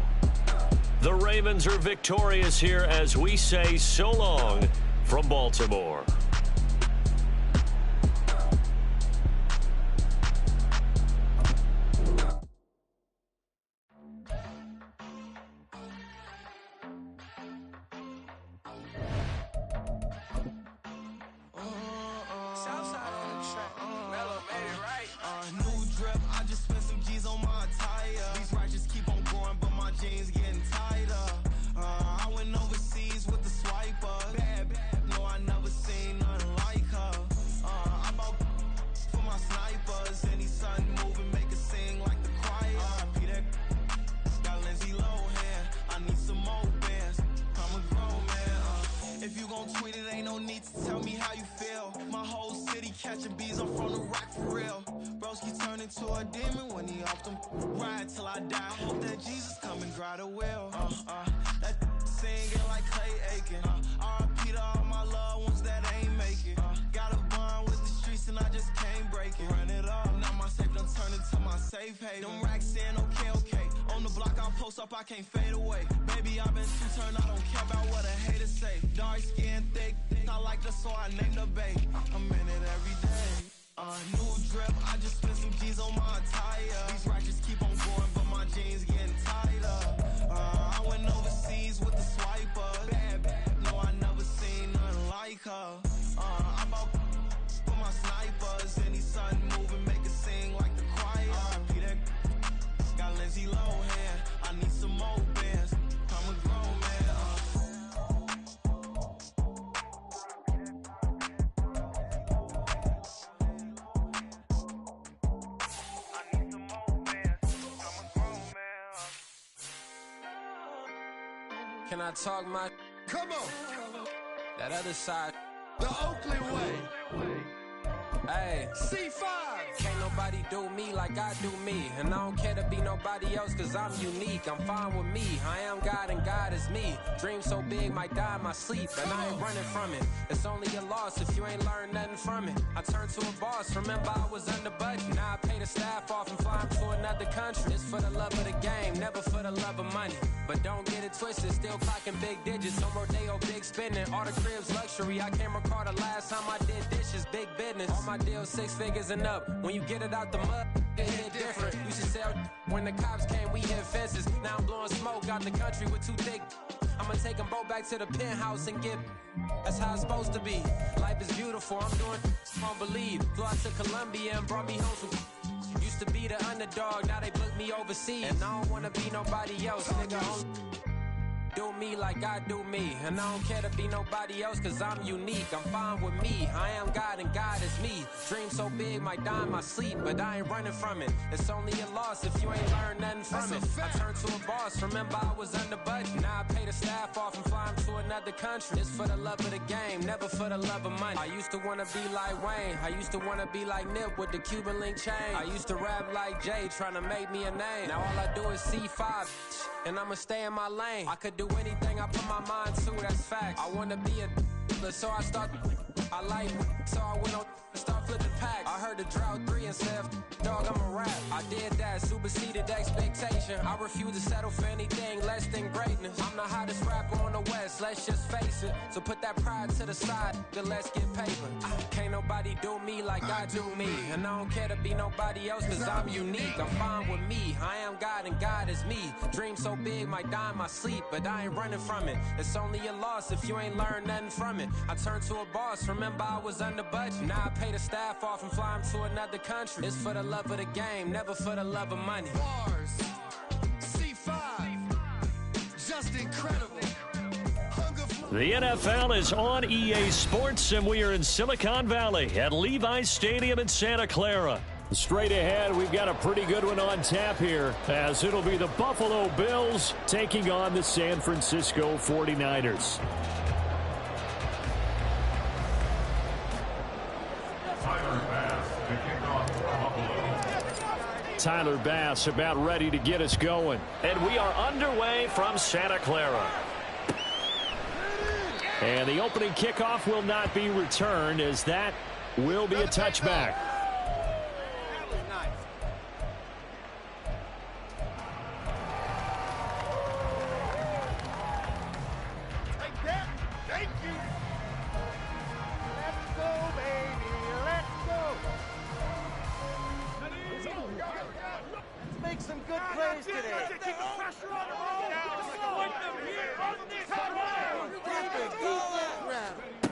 The Ravens are victorious here as we say so long from Baltimore. Jeans getting tighter. I went overseas with the swiper. Bad, bad. 20 off them. Ride till I die. I hope that Jesus come and grab the wheel. That singing like Clay Aiken. R.I.P. to all my loved ones that ain't make it. Got a bond with the streets and I just can't break it. Run it up, now my safe done turned into my safe haven. Them racks in, okay. On the block I'll post up, I can't fade away. Baby, I've been too turned, I don't care about what a hater say. Dark skin, thick, I like the so I named the babe. I'm in it every day. New drip, I just spent some G's on my attire. These ratchets keep on going, but my jeans getting tighter. I went overseas with the swiper. Bad, no, I never seen nothing like her. I bought for my snipers. Any sudden moving, make it sing like the choir. Peter got Lindsay Lohan. I need some more bands. I'm a grown man. Can I talk my? Come on, That other side. the Oakland way. Hey. C5. Can't nobody do me like I do me. And I don't care to be nobody else cause I'm unique. I'm fine with me. I am God and God is me. Dream so big might die in my sleep. And I ain't running from it. It's only a loss if you ain't learned nothing from it. I turned to a boss. Remember I was under budget. Now I pay the staff off and fly to another country. It's for the love of the game, never for the love of money. But don't get it twisted. Still clocking big digits. On Rodeo, big spending. All the cribs luxury. I can't recall the last time I did dishes. Big business. All my deals 6 figures and up. When you get it out the mud, it hit different. You should sell when the cops came, we hit fences. Now I'm blowing smoke out the country with 2 thick. I'ma take them both back to the penthouse and get. That's how it's supposed to be. Life is beautiful. I'm doing won't believe. Flew out to Colombia and brought me home some. Used to be the underdog, now they book me overseas. And I don't wanna be nobody else, nigga. Do me like I do me. And I don't care to be nobody else cause I'm unique. I'm fine with me. I am God and God is me. Dream so big might die in my sleep, but I ain't running from it. It's only a loss if you ain't learned nothing from it. I turned to a boss. Remember I was under budget. Now I pay the staff off and fly to another country. It's for the love of the game, never for the love of money. I used to wanna be like Wayne. I used to wanna be like Nip with the Cuban link chain. I used to rap like Jay, trying to make me a name. Now all I do is C5, and I'ma stay in my lane. I could do anything I put my mind to, that's fact. I wanna be a so I start. I like so I went on start flipping packs. I heard the drought 3 and said, dog, I'm a rap. I did that, superseded expectation. I refuse to settle for anything less than greatness. I'm the hottest rapper on the West, let's just face it. So put that pride to the side, then let's get paper. Can't nobody do me like I do me. And I don't care to be nobody else cause I'm unique. I'm fine with me, I am God and God is me. Dream so big might die in my sleep, but I ain't running from it. It's only a loss if you ain't learned nothing from it. I turned to a boss, remember I was under budget. Now I pay the staff off and fly them to another country. It's for the love of the game, never for the love of money. Bars. C5. Just incredible. The NFL is on EA Sports, and we are in Silicon Valley at Levi's Stadium in Santa Clara. Straight ahead, we've got a pretty good one on tap here, as it'll be the Buffalo Bills taking on the San Francisco 49ers. Tyler Bass about ready to get us going. And we are underway from Santa Clara. And the opening kickoff will not be returned, as that will be a touchback.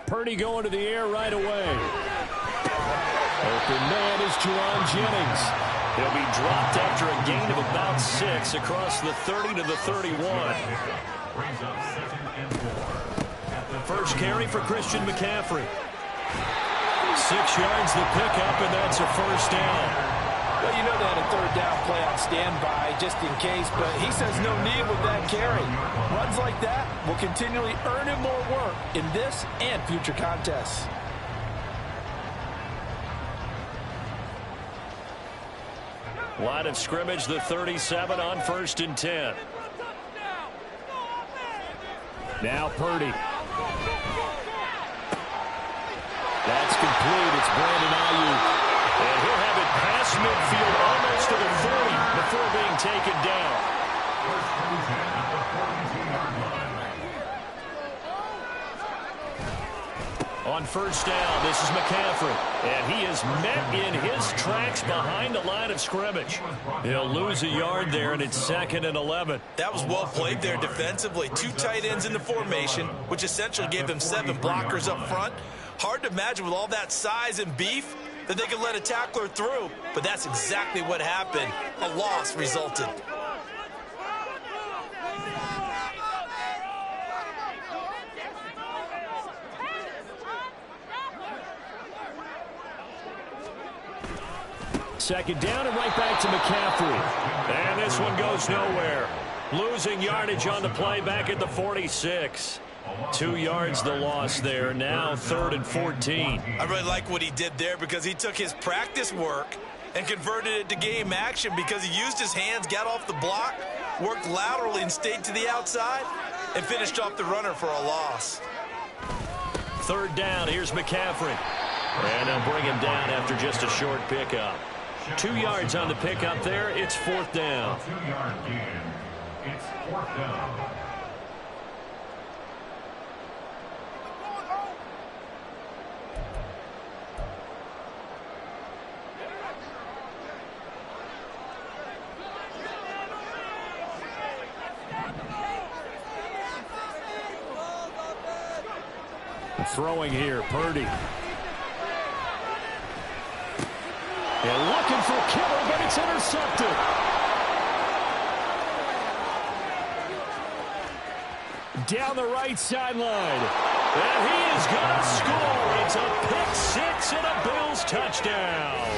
Purdy going to the air right away. Open man is Jerron Jennings. He'll be dropped after a gain of about 6 across the 30 to the 31. First carry for Christian McCaffrey. 6 yards the pickup, and that's a first down. Well, you know they had a third down play on standby just in case, but he says no need with that carry. Runs like that will continually earn him more work in this and future contests. Line of scrimmage, the 37 on 1st and 10. Now Purdy. That's complete. It's Brandon Ayuk. And he'll have it past midfield almost to the 40 before being taken down. First and 10 at the 42-yard line. On first down, this is McCaffrey. And he is met in his tracks behind the line of scrimmage. He'll lose a yard there, and it's 2nd and 11. That was well played there defensively. 2 tight ends in the formation, which essentially gave them 7 blockers up front. Hard to imagine with all that size and beef that they could let a tackler through, but that's exactly what happened. A loss resulted. Second down and right back to McCaffrey. And this one goes nowhere. Losing yardage on the play back at the 46. 2 yards the loss there. Now 3rd and 14. I really like what he did there because he took his practice work and converted it to game action because he used his hands, got off the block, worked laterally and stayed to the outside, and finished off the runner for a loss. 3rd down. Here's McCaffrey. And they'll bring him down after just a short pickup. 2 yards on the pickup there. It's 4th down. 2-yard gain. It's 4th down. Throwing here, Purdy. And looking for Kittle, but it's intercepted. Down the right sideline. And he is going to score. It's a pick six and a Bills touchdown.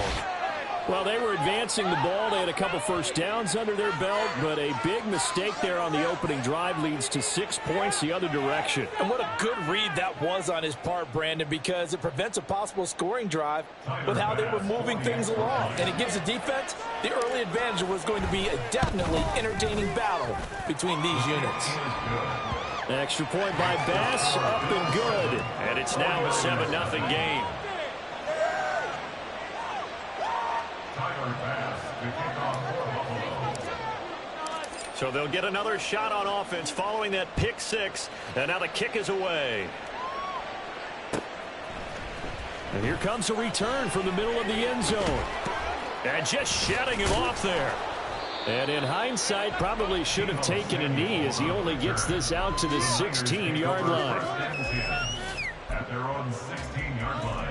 Well, they were advancing the ball. They had a couple first downs under their belt, but a big mistake there on the opening drive leads to 6 points the other direction. And what a good read that was on his part, Brandon, because it prevents a possible scoring drive with how they were moving things along. And it gives the defense the early advantage. Was going to be a definitely entertaining battle between these units. An extra point by Bass, up and good. And it's now a 7-0 game. So they'll get another shot on offense following that pick six. And now the kick is away. And here comes a return from the middle of the end zone. And just shutting him off there. And in hindsight, probably should have taken a knee as he only gets this out to the 16-yard line. At their own 16-yard line.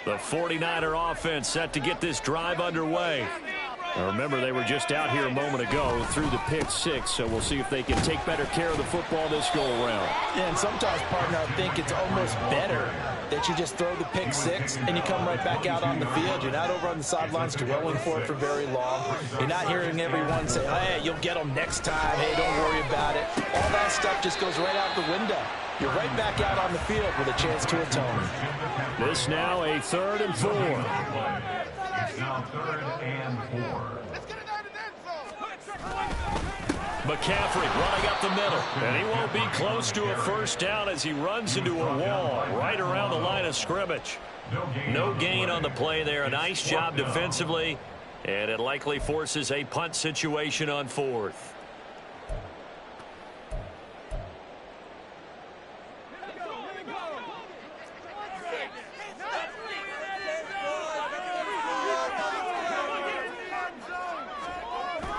The 49er offense set to get this drive underway. Now remember, they were just out here a moment ago through the pick six, so we'll see if they can take better care of the football this go-around. Yeah, and sometimes, partner, I think it's almost better that you just throw the pick six and you come right back out on the field. You're not over on the sidelines dwelling for it for very long. You're not hearing everyone say, hey, you'll get them next time. Hey, don't worry about it. All that stuff just goes right out the window. You're right back out on the field with a chance to atone. This now a 3rd and 4. It's now 3rd and 4. McCaffrey running up the middle. And he won't be close to a first down as he runs into a wall right around the line of scrimmage. No gain on the play there. A nice job defensively. And it likely forces a punt situation on 4th.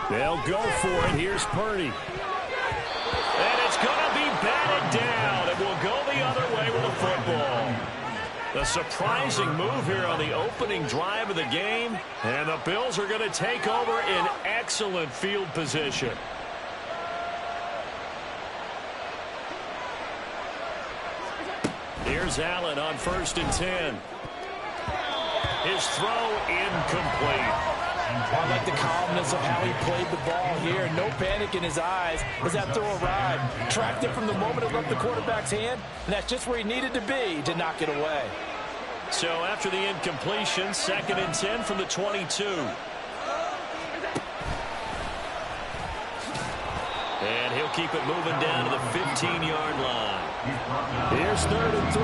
They'll go for it. Here's Purdy. And it's going to be batted down. It will go the other way with the football. A surprising move here on the opening drive of the game. And the Bills are going to take over in excellent field position. Here's Allen on 1st and 10. His throw incomplete. I like the calmness of how he played the ball here. No panic in his eyes as that throw arrived. Tracked it from the moment it left the quarterback's hand, and that's just where he needed to be to knock it away. So after the incompletion, 2nd and 10 from the 22. they'll keep it moving down to the 15-yard line. Here's 3rd and 3.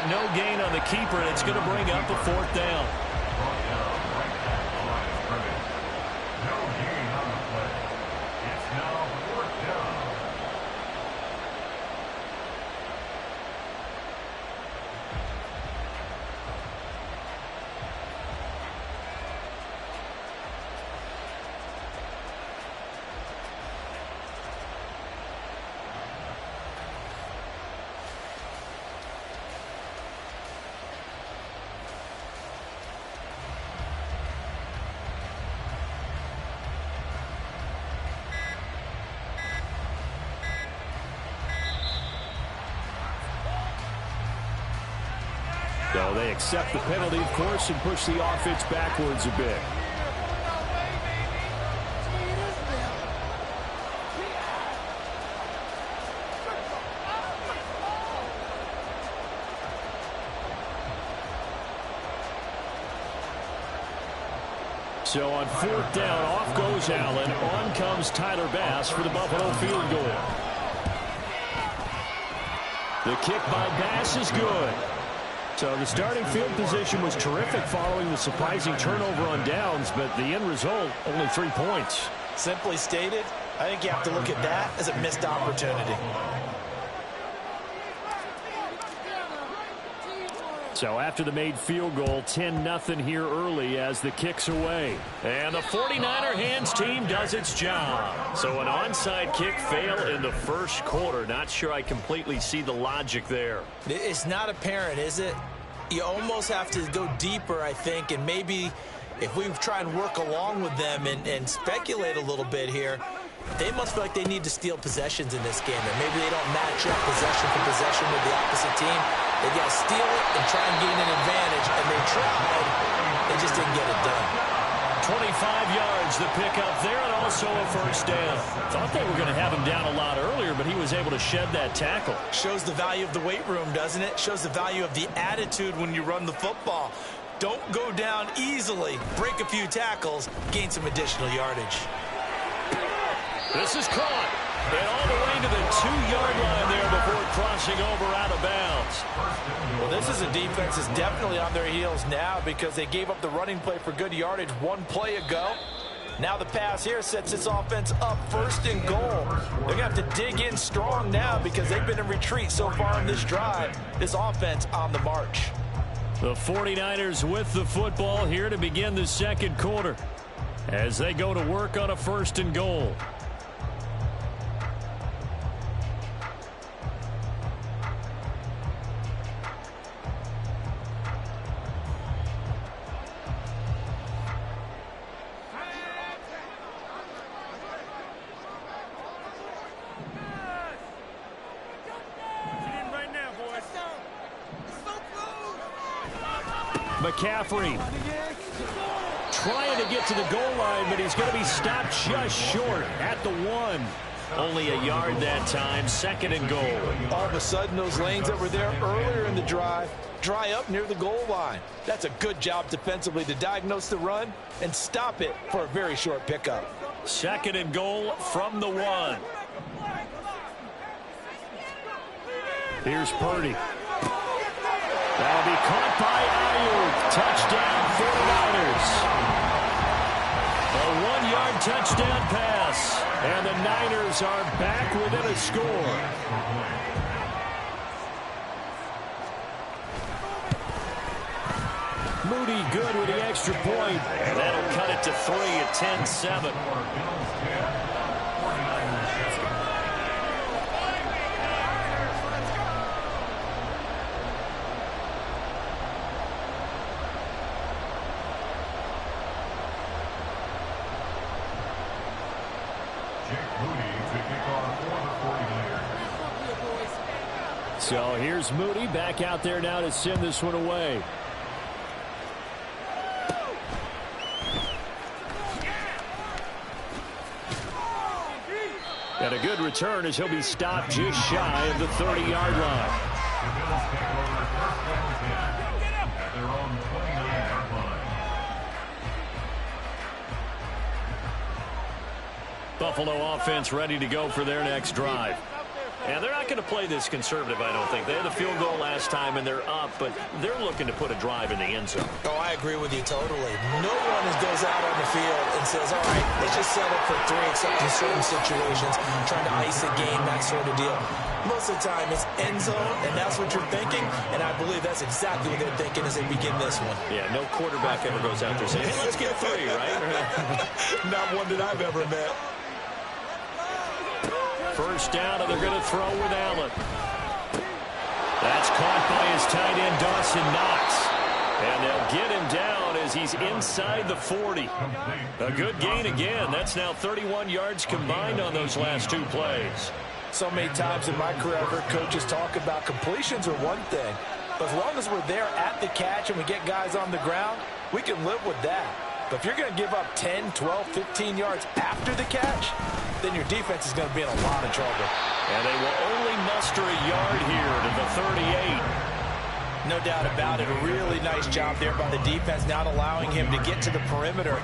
No gain on the keeper, and it's going to bring up a 4th down. No gain on the play. It's now 4th down. So they accept the penalty, of course, and push the offense backwards a bit. So on 4th down, off goes Allen. On comes Tyler Bass for the Buffalo field goal. The kick by Bass is good. So the starting field position was terrific following the surprising turnover on downs, but the end result, only 3 points. Simply stated, I think you have to look at that as a missed opportunity. So after the made field goal, 10-0 here early as the kick's away. And the 49er hands team does its job. So an onside kick fail in the first quarter. Not sure I completely see the logic there. It's not apparent, is it? You almost have to go deeper, I think, and maybe if we try and work along with them and speculate a little bit here, they must feel like they need to steal possessions in this game, and maybe they don't match up possession for possession with the opposite team. They got to steal it and try and gain an advantage, and they tried. They just didn't get it done. 25 yards, the pickup there, and also a 1st down. Thought they were going to have him down a lot earlier, but he was able to shed that tackle. Shows the value of the weight room, doesn't it? Shows the value of the attitude when you run the football. Don't go down easily. Break a few tackles, gain some additional yardage. This is caught. And all the way to the 2-yard line there before crossing over out of bounds. Well, this is a defense that's definitely on their heels now because they gave up the running play for good yardage 1 play ago. Now the pass here sets this offense up 1st and goal. They're going to have to dig in strong now because they've been in retreat so far in this drive. This offense on the march. The 49ers with the football here to begin the 2nd quarter as they go to work on a 1st and goal. McCaffrey trying to get to the goal line, but he's going to be stopped just short at the 1. Only a yard that time, 2nd and goal. All of a sudden, those lanes that were there earlier in the drive dry up near the goal line. That's a good job defensively to diagnose the run and stop it for a very short pickup. 2nd and goal from the 1. Here's Purdy. That'll be caught by Ayuk. Touchdown, 49ers. A 1-yard touchdown pass. And the Niners are back within a score. Moody good with the extra point. And that'll cut it to 3 at 10-7. So here's Moody back out there now to send this one away. And a good return as he'll be stopped just shy of the 30-yard line. The Bills take over first down 10 at their own 29-yard line. Buffalo offense ready to go for their next drive. And they're not going to play this conservative, I don't think. They had the field goal last time, and they're up, but they're looking to put a drive in the end zone. Oh, I agree with you totally. No one goes out on the field and says, all right, let's just settle for 3, except in certain situations, trying to ice a game, that sort of deal. Most of the time, it's end zone, and that's what you're thinking, and I believe that's exactly what they're thinking as they begin this one. Yeah, no quarterback ever goes out there saying, hey, let's get 3, right? Not one that I've ever met. First down, and they're going to throw with Allen. That's caught by his tight end, Dawson Knox. And they'll get him down as he's inside the 40. A good gain again. That's now 31 yards combined on those last 2 plays. So many times in my career, I've heard coaches talk about completions are one thing. But as long as we're there at the catch and we get guys on the ground, we can live with that. But if you're going to give up 10, 12, 15 yards after the catch, then your defense is going to be in a lot of trouble. And they will only muster a yard here to the 38. No doubt about it. A really nice job there by the defense, not allowing him to get to the perimeter.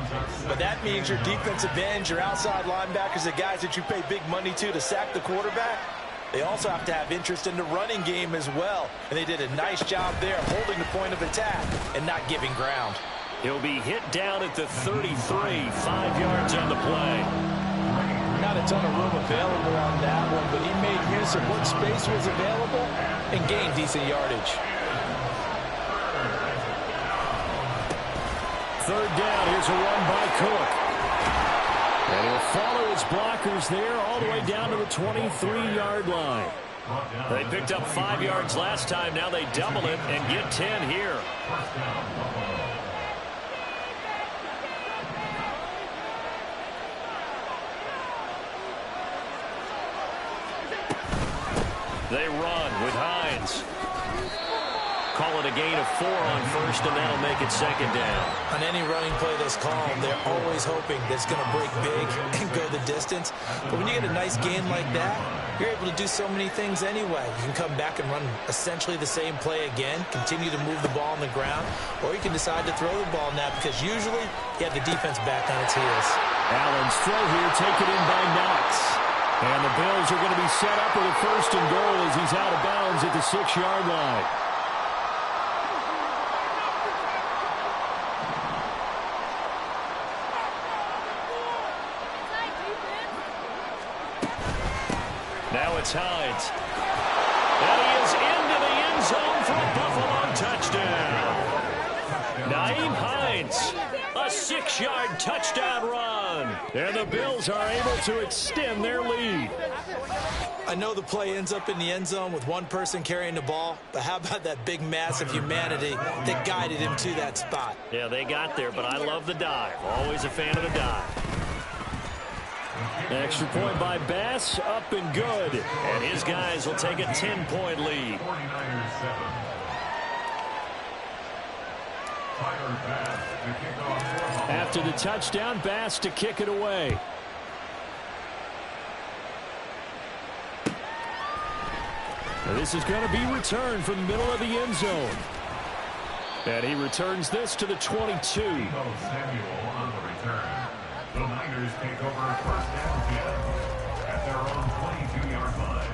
But that means your defensive ends, your outside linebackers, the guys that you pay big money to sack the quarterback, they also have to have interest in the running game as well. And they did a nice job there holding the point of attack and not giving ground. He'll be hit down at the 33, 5 yards on the play. Not a ton of room available on that one, but he made use of what space was available and gained decent yardage. Third down, here's a run by Cook. And he'll follow his blockers there all the way down to the 23-yard line. They picked up 5 yards last time. Now they double it and get 10 here. They run with Hines. Call it a gain of 4 on first, and that'll make it second down. On any running play that's called, they're always hoping that it's going to break big and go the distance. But when you get a nice gain like that, you're able to do so many things anyway. You can come back and run essentially the same play again, continue to move the ball on the ground, or you can decide to throw the ball now because usually you have the defense back on its heels. Allen's throw here taken in by Knox. And the Bills are going to be set up with a first and goal as he's out of bounds at the 6-yard line. Now it's Hines. And he is into the end zone for a Buffalo touchdown. Nyheim Hines, a 6-yard touchdown run. And the Bills are able to extend their lead. I know the play ends up in the end zone with one person carrying the ball, but how about that big mass of humanity that guided him to that spot? Yeah, they got there, but I love the dive. Always a fan of the dive. Extra point by Bass, up and good. And his guys will take a 10-point lead. 49ers 7. Tyler Bass to kick off for After the touchdown, Bass to kick it away. Now this is going to be returned from the middle of the end zone. And he returns this to the 22. Samuel on the return. The Niners take over first down 10 at their own 22-yard line.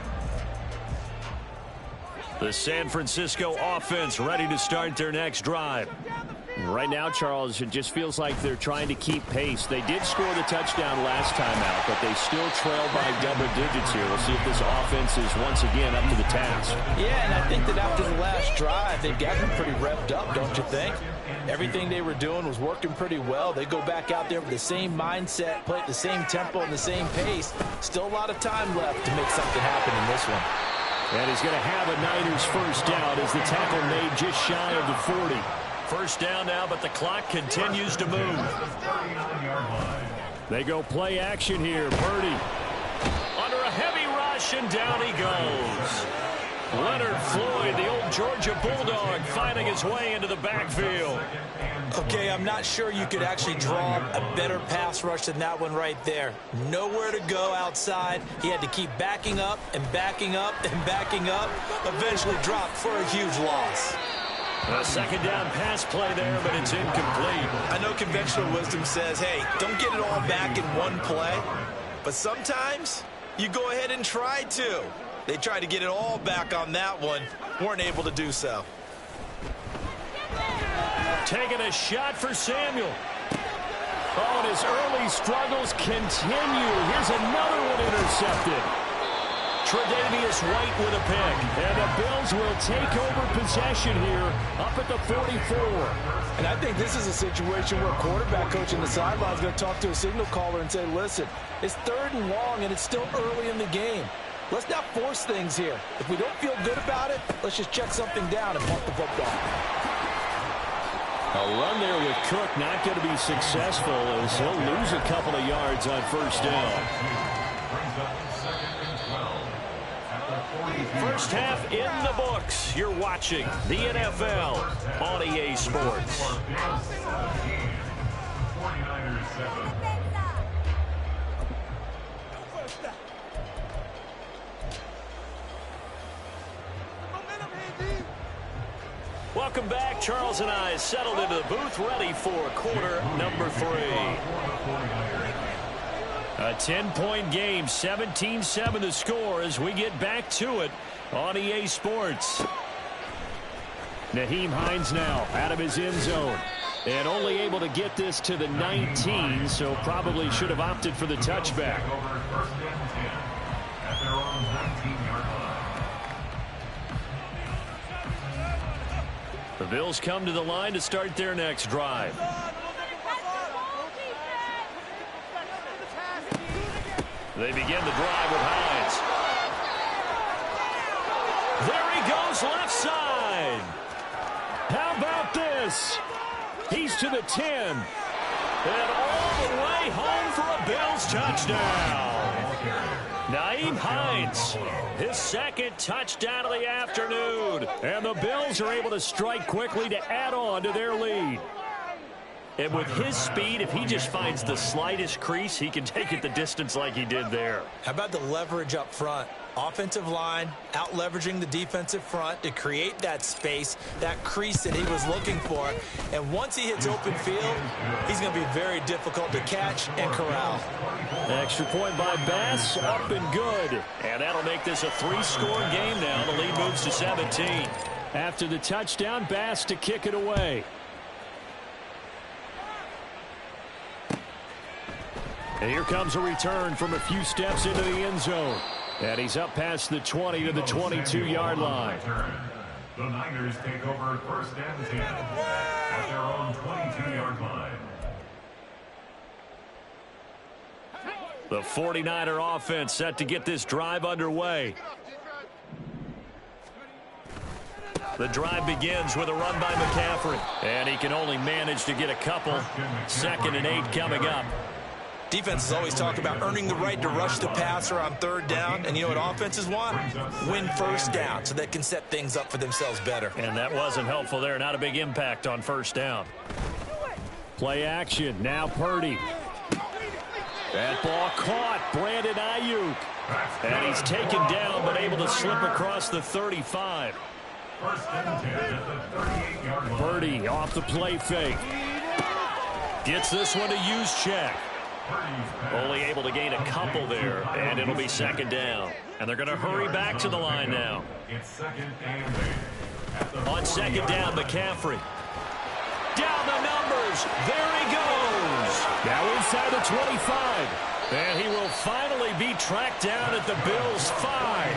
The San Francisco offense ready to start their next drive. Right now, Charles, it just feels like they're trying to keep pace. They did score the touchdown last time out, but they still trail by double digits here. We'll see if this offense is once again up to the task. Yeah, and I think that after the last drive, they've gotten pretty revved up, don't you think? Everything they were doing was working pretty well. They go back out there with the same mindset, play at the same tempo and the same pace. Still a lot of time left to make something happen in this one. And he's going to have a Niners first down as the tackle made just shy of the 40. First down now, but the clock continues to move. They go play action here. Purdy under a heavy rush, and down he goes. Leonard Floyd, the old Georgia Bulldog, finding his way into the backfield. Okay, I'm not sure you could actually draw a better pass rush than that one right there. Nowhere to go outside. He had to keep backing up and backing up and backing up. Eventually dropped for a huge loss. A second down pass play there, but it's incomplete. I know conventional wisdom says, hey, don't get it all back in one play. But sometimes you go ahead and try to. They tried to get it all back on that one. Weren't able to do so. Taking a shot for Samuel. Oh, and his early struggles continue. Here's another one intercepted. Tre'Davious White with a pick. And the Bills will take over possession here up at the 44. And I think this is a situation where quarterback coach in the sideline is going to talk to a signal caller and say, listen, it's 3rd and long and it's still early in the game. Let's not force things here. If we don't feel good about it, let's just check something down and punt the football. A run there with Cook not going to be successful as he'll lose a couple of yards on first down. First half in the books. You're watching the NFL on EA Sports. 49ers 7. Welcome back. Charles and I settled into the booth, ready for quarter number 3. A 10-point game, 17-7 the score as we get back to it on EA Sports. Nyheim Hines now out of his end zone. And only able to get this to the 19, so probably should have opted for the touchback. The Bills come to the line to start their next drive. They begin the drive with Hines. There he goes left side. How about this? He's to the 10. And all the way home for a Bills touchdown. Nyheim Hines, his second touchdown of the afternoon. And the Bills are able to strike quickly to add on to their lead. And with his speed, if he just finds the slightest crease, he can take it the distance like he did there. How about the leverage up front? Offensive line out leveraging the defensive front to create that space, that crease that he was looking for. And once he hits open field, he's going to be very difficult to catch and corral. Extra point by Bass, up and good. And that'll make this a 3-score game now. The lead moves to 17. After the touchdown, Bass to kick it away. And here comes a return from a few steps into the end zone. And he's up past the 20 to the 22-yard line. The Niners take over first and 10 at their own 22-yard line. The 49er offense set to get this drive underway. The drive begins with a run by McCaffrey. And he can only manage to get a couple. 2nd and 8 coming up. Defenses always talk about earning the right to rush the passer on 3rd down. And you know what offenses want? Win first down so they can set things up for themselves better. And that wasn't helpful there. Not a big impact on first down. Play action. Now Purdy. That ball caught. Brandon Ayuk. And he's taken down but able to slip across the 35. First and 10 at the 38-yard line. Purdy off the play fake. Gets this one to Juszczyk. Only able to gain a couple there, and it'll be 2nd down. And they're going to hurry back to the line now. It's 2nd and 8. On 2nd down, McCaffrey. Down the numbers. There he goes. Now inside the 25. And he will finally be tracked down at the Bills' 5.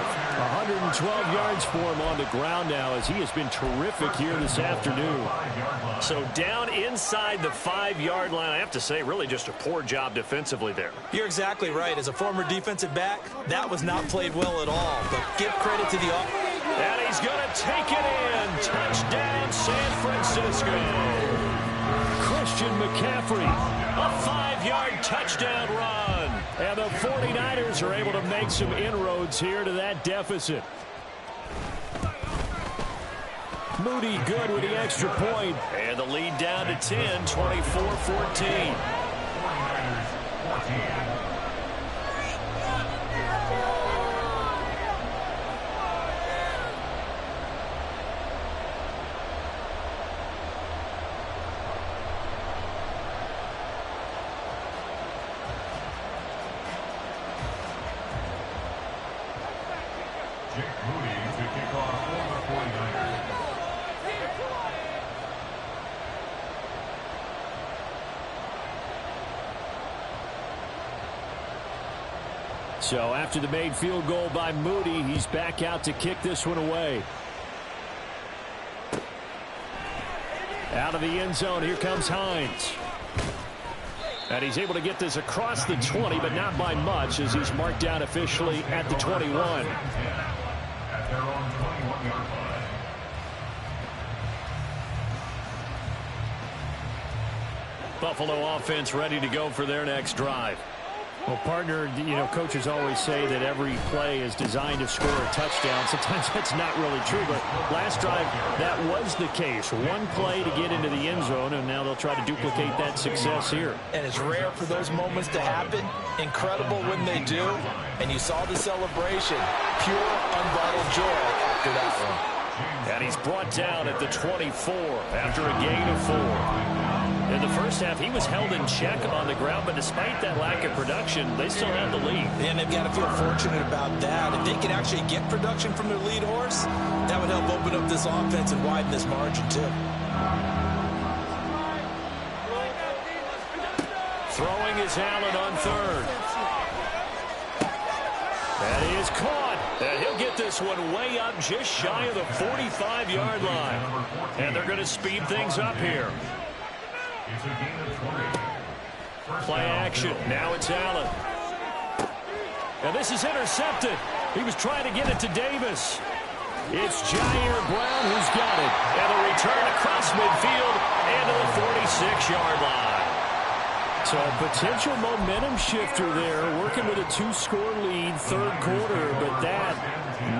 112 yards for him on the ground now as he has been terrific here this afternoon. So down inside the 5-yard line, I have to say, really just a poor job defensively there. You're exactly right. As a former defensive back, that was not played well at all. But give credit to the offense. And he's going to take it in. Touchdown, San Francisco. Christian McCaffrey, a 5-yard touchdown run. And the 49ers are able to make some inroads here to that deficit. Moody good with the extra point. And the lead down to 10, 24-14. Jake Moody to kick off for the 49ers. So after the made field goal by Moody, he's back out to kick this one away. Out of the end zone, here comes Hines. And he's able to get this across the 20, but not by much, as he's marked down officially at the 21. At their own 21-yard line. Buffalo offense ready to go for their next drive. Well, partner, coaches always say that every play is designed to score a touchdown. Sometimes that's not really true, but last drive, that was the case. One play to get into the end zone, and now they'll try to duplicate that success here. And it's rare for those moments to happen. Incredible when they do. And you saw the celebration. Pure, unbridled joy after that one. And he's brought down at the 24 after a gain of 4. In the first half, he was held in check on the ground, but despite that lack of production, they still have the lead. And they've got to feel fortunate about that. If they can actually get production from their lead horse, that would help open up this offense and widen this margin, too. Throwing is Allen on third. That is caught. And he'll get this one way up just shy of the 45-yard line. And they're going to speed things up here. It's a gain of 20. Play action. Now it's Allen. And this is intercepted. He was trying to get it to Davis. It's Jair Brown who's got it. And a return across midfield and to the 46-yard line. So a potential momentum shifter there, working with a 2-score lead, third quarter, but that,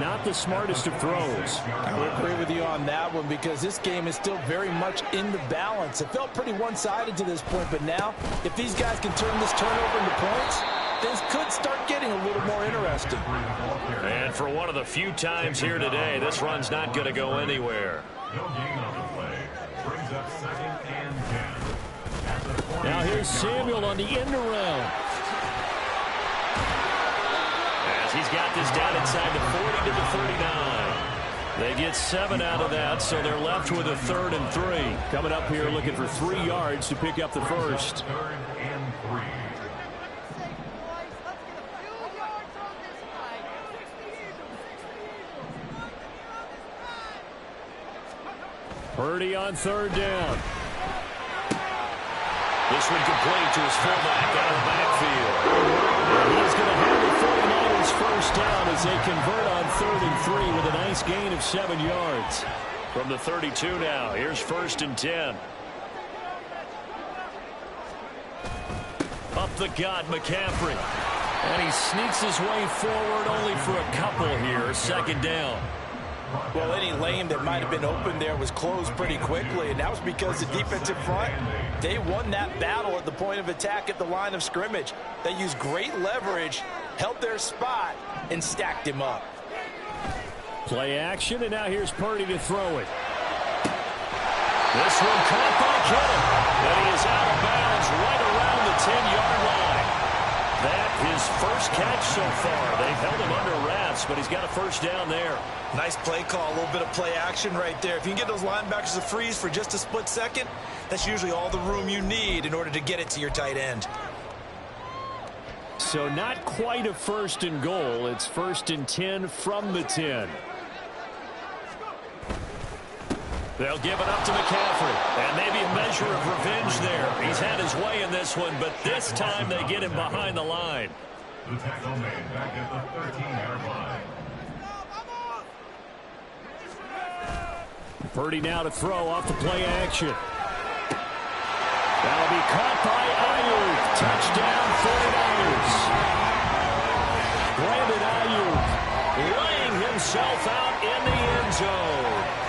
not the smartest of throws. I would agree with you on that one because this game is still very much in the balance. It felt pretty one-sided to this point, but now, if these guys can turn this turnover into points, things could start getting a little more interesting. And for one of the few times here today, this run's not going to go anywhere. No gain on the play. Brings up 2nd and 10. Now here's Samuel on the end around. As he's got this down inside the 40 to the 39. They get 7 out of that, so they're left with a 3rd and 3. Coming up here looking for 3 yards to pick up the first. 3rd and 3. Purdy on 3rd down. This one complete to his fullback out of the backfield. And he's going to have the 49ers first down as they convert on 3rd and 3 with a nice gain of 7 yards. From the 32 now, here's 1st and 10. Up the gut, McCaffrey. And he sneaks his way forward only for a couple here, 2nd down. Well, any lane that might have been open there was closed pretty quickly, and that was because the defensive front, they won that battle at the point of attack at the line of scrimmage. They used great leverage, held their spot, and stacked him up. Play action, and now here's Purdy to throw it. This one caught by Kittle, and he is out of bounds right around the 10-yard line. That his first catch so far. They've held him under wraps, but he's got a first down there. Nice play call, a little bit of play action right there. If you can get those linebackers to freeze for just a split second, that's usually all the room you need in order to get it to your tight end. So not quite a 1st and goal. It's 1st and 10 from the 10. They'll give it up to McCaffrey. And maybe a measure of revenge there. He's had his way in this one, but this time they get him behind the line. The tackle made back at the 13-yard line. Purdy now to throw off the play action. That'll be caught by Ayuk. Touchdown 49ers. Brandon Ayuk laying himself out in the end zone.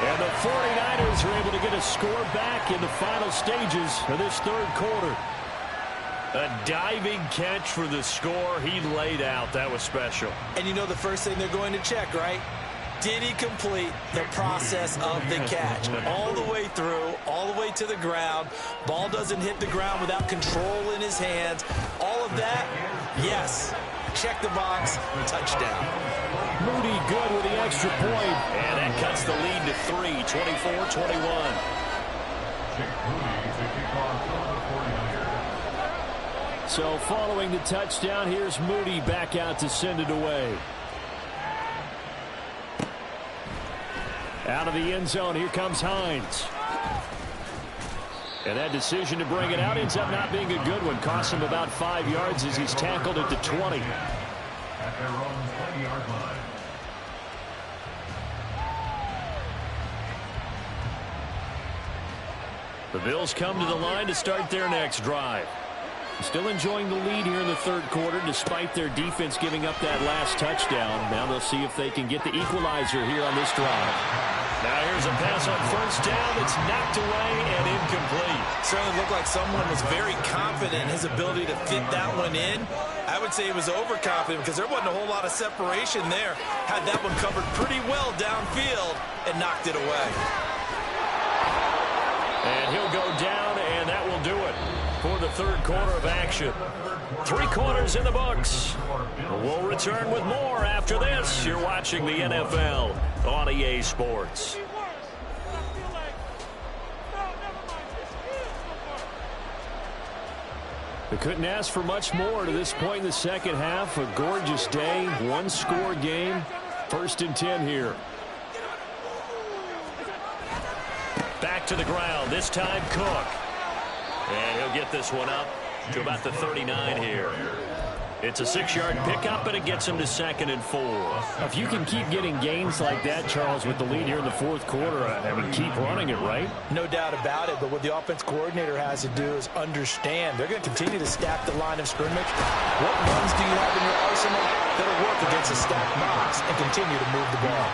And the 49ers are able to get a score back in the final stages of this third quarter. A diving catch for the score. He laid out. That was special. And you know the first thing they're going to check, right? Did he complete the process of the catch? All the way through, all the way to the ground. Ball doesn't hit the ground without control in his hands. All of that, yes. Check the box, touchdown. Moody good with the extra point. And that cuts the lead to 3, 24-21. So following the touchdown, here's Moody back out to send it away. Out of the end zone, here comes Hines. And that decision to bring it out ends up not being a good one. Costs him about 5 yards as he's tackled at the 20. At their own 20-yard line. The Bills come to the line to start their next drive. Still enjoying the lead here in the third quarter despite their defense giving up that last touchdown. Now they'll see if they can get the equalizer here on this drive. Now here's a pass on first down. It's knocked away and incomplete. Certainly looked like someone was very confident in his ability to fit that one in. I would say he was overconfident because there wasn't a whole lot of separation there. Had that one covered pretty well downfield and knocked it away. And he'll go down, and that will do it for the third quarter of action. 3 quarters in the books. We'll return with more after this. You're watching the NFL on EA Sports. They couldn't ask for much more to this point in the second half. A gorgeous day, one-score game. 1st and 10 here. Back to the ground. This time Cook. And he'll get this one up to about the 39 here. It's a 6-yard pickup, and it gets him to 2nd and 4. If you can keep getting gains like that, Charles, with the lead here in the fourth quarter, I mean, keep running it, right? No doubt about it, but what the offense coordinator has to do is understand they're going to continue to stack the line of scrimmage. What runs do you have in your arsenal that'll work against a stacked box and continue to move the ball?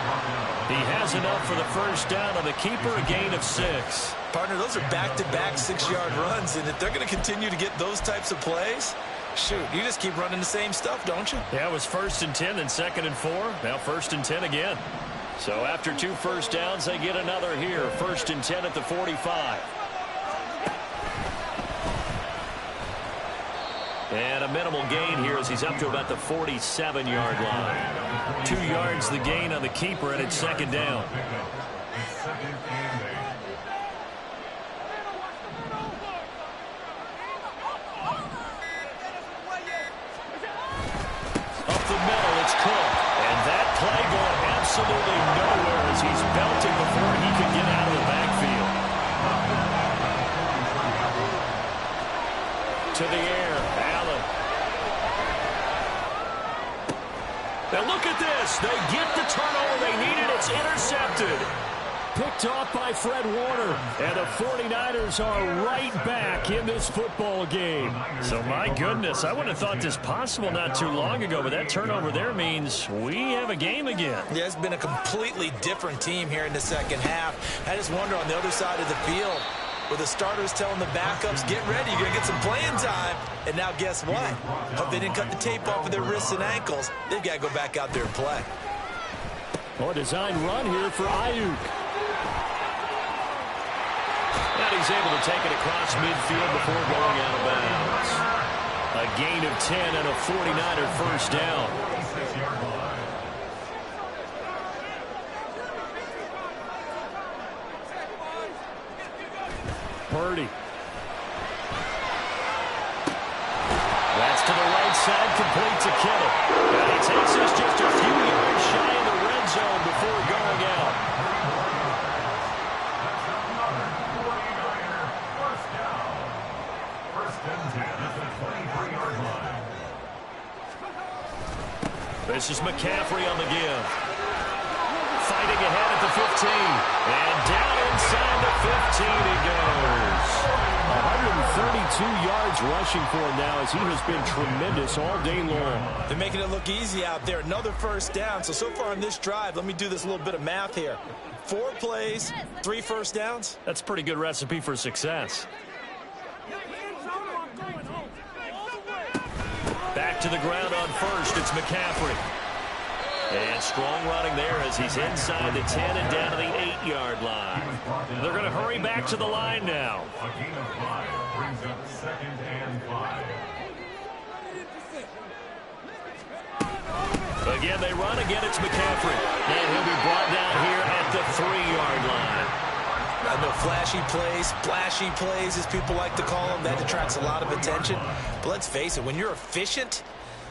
He has enough for the first down on the keeper, a gain of 6. Partner, those are back-to-back 6-yard runs, and if they're going to continue to get those types of plays, shoot, you just keep running the same stuff, don't you? Yeah, it was 1st and 10, then 2nd and 4. Now 1st and 10 again. So after 2 first downs, they get another here. 1st and 10 at the 45. And a minimal gain here as he's up to about the 47-yard line. 2 yards the gain on the keeper, and it's 2nd down. Up the middle, it's Cook. And that play going absolutely nowhere as he's belting before he can get out of the backfield. To the air, Allen. Now look at this. They get the turnover they needed. It's intercepted. Picked off by Fred Warner. And the 49ers are right back in this football game. So, my goodness, I wouldn't have thought this possible not too long ago, but that turnover there means we have a game again. Yeah, it's been a completely different team here in the second half. I just wonder on the other side of the field, where the starters telling the backups, get ready, you're going to get some playing time. And now guess what? Hope they didn't cut the tape off of their wrists and ankles. They've got to go back out there and play. Oh, a design run here for Ayuk. And he's able to take it across midfield before going out of bounds. A gain of 10 and a 49er first down. Purdy. That's to the right side, complete to Kittle. And he takes us just a few yards shy of the red zone before going out. This is McCaffrey on the give. Fighting ahead at the 15. And down inside the 15 he goes. 32 yards rushing for him now as he has been tremendous all day long. They're making it look easy out there. Another first down. So far on this drive, let me do this little bit of math here. 4 plays, 3 first downs. That's a pretty good recipe for success. Back to the ground on first. It's McCaffrey. And strong running there as he's inside the 10 and down to the 8-yard line. They're going to hurry back to the line now. A gain of 5 brings up 2nd and 5. Again, they run. Again, it's McCaffrey. And he'll be brought down here at the 3-yard line. I know flashy plays, as people like to call them. That attracts a lot of attention. But let's face it, when you're efficient,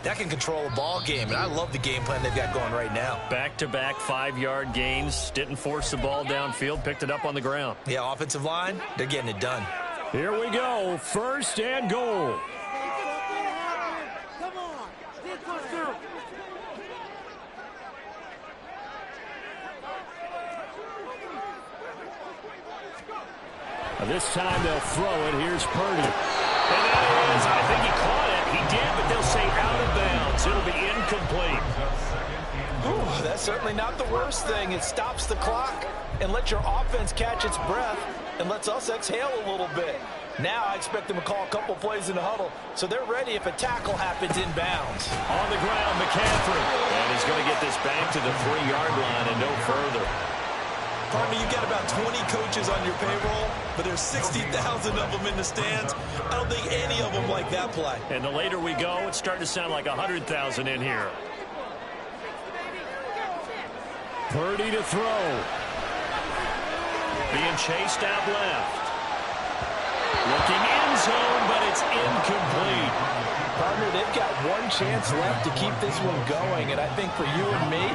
that can control a ball game. And I love the game plan they've got going right now. Back-to-back 5-yard gains. Didn't force the ball downfield. Picked it up on the ground. Yeah, offensive line, they're getting it done. Here we go. 1st and goal. This time they'll throw it. Here's Purdy. And that is, I think he caught it. He did, but they'll say out of bounds. It'll be incomplete. Ooh, that's certainly not the worst thing. It stops the clock and lets your offense catch its breath and lets us exhale a little bit. Now I expect them to call a couple plays in the huddle, so they're ready if a tackle happens inbounds. On the ground, McCaffrey. And he's going to get this back to the 3-yard line and no further. Pardon me, you've got about 20 coaches on your payroll, but there's 60,000 of them in the stands. I don't think any of them like that play. And the later we go, it's starting to sound like 100,000 in here. Purdy to throw. Being chased out left. Looking end zone, but it's incomplete. Partner, they've got one chance left to keep this one going, and I think for you and me,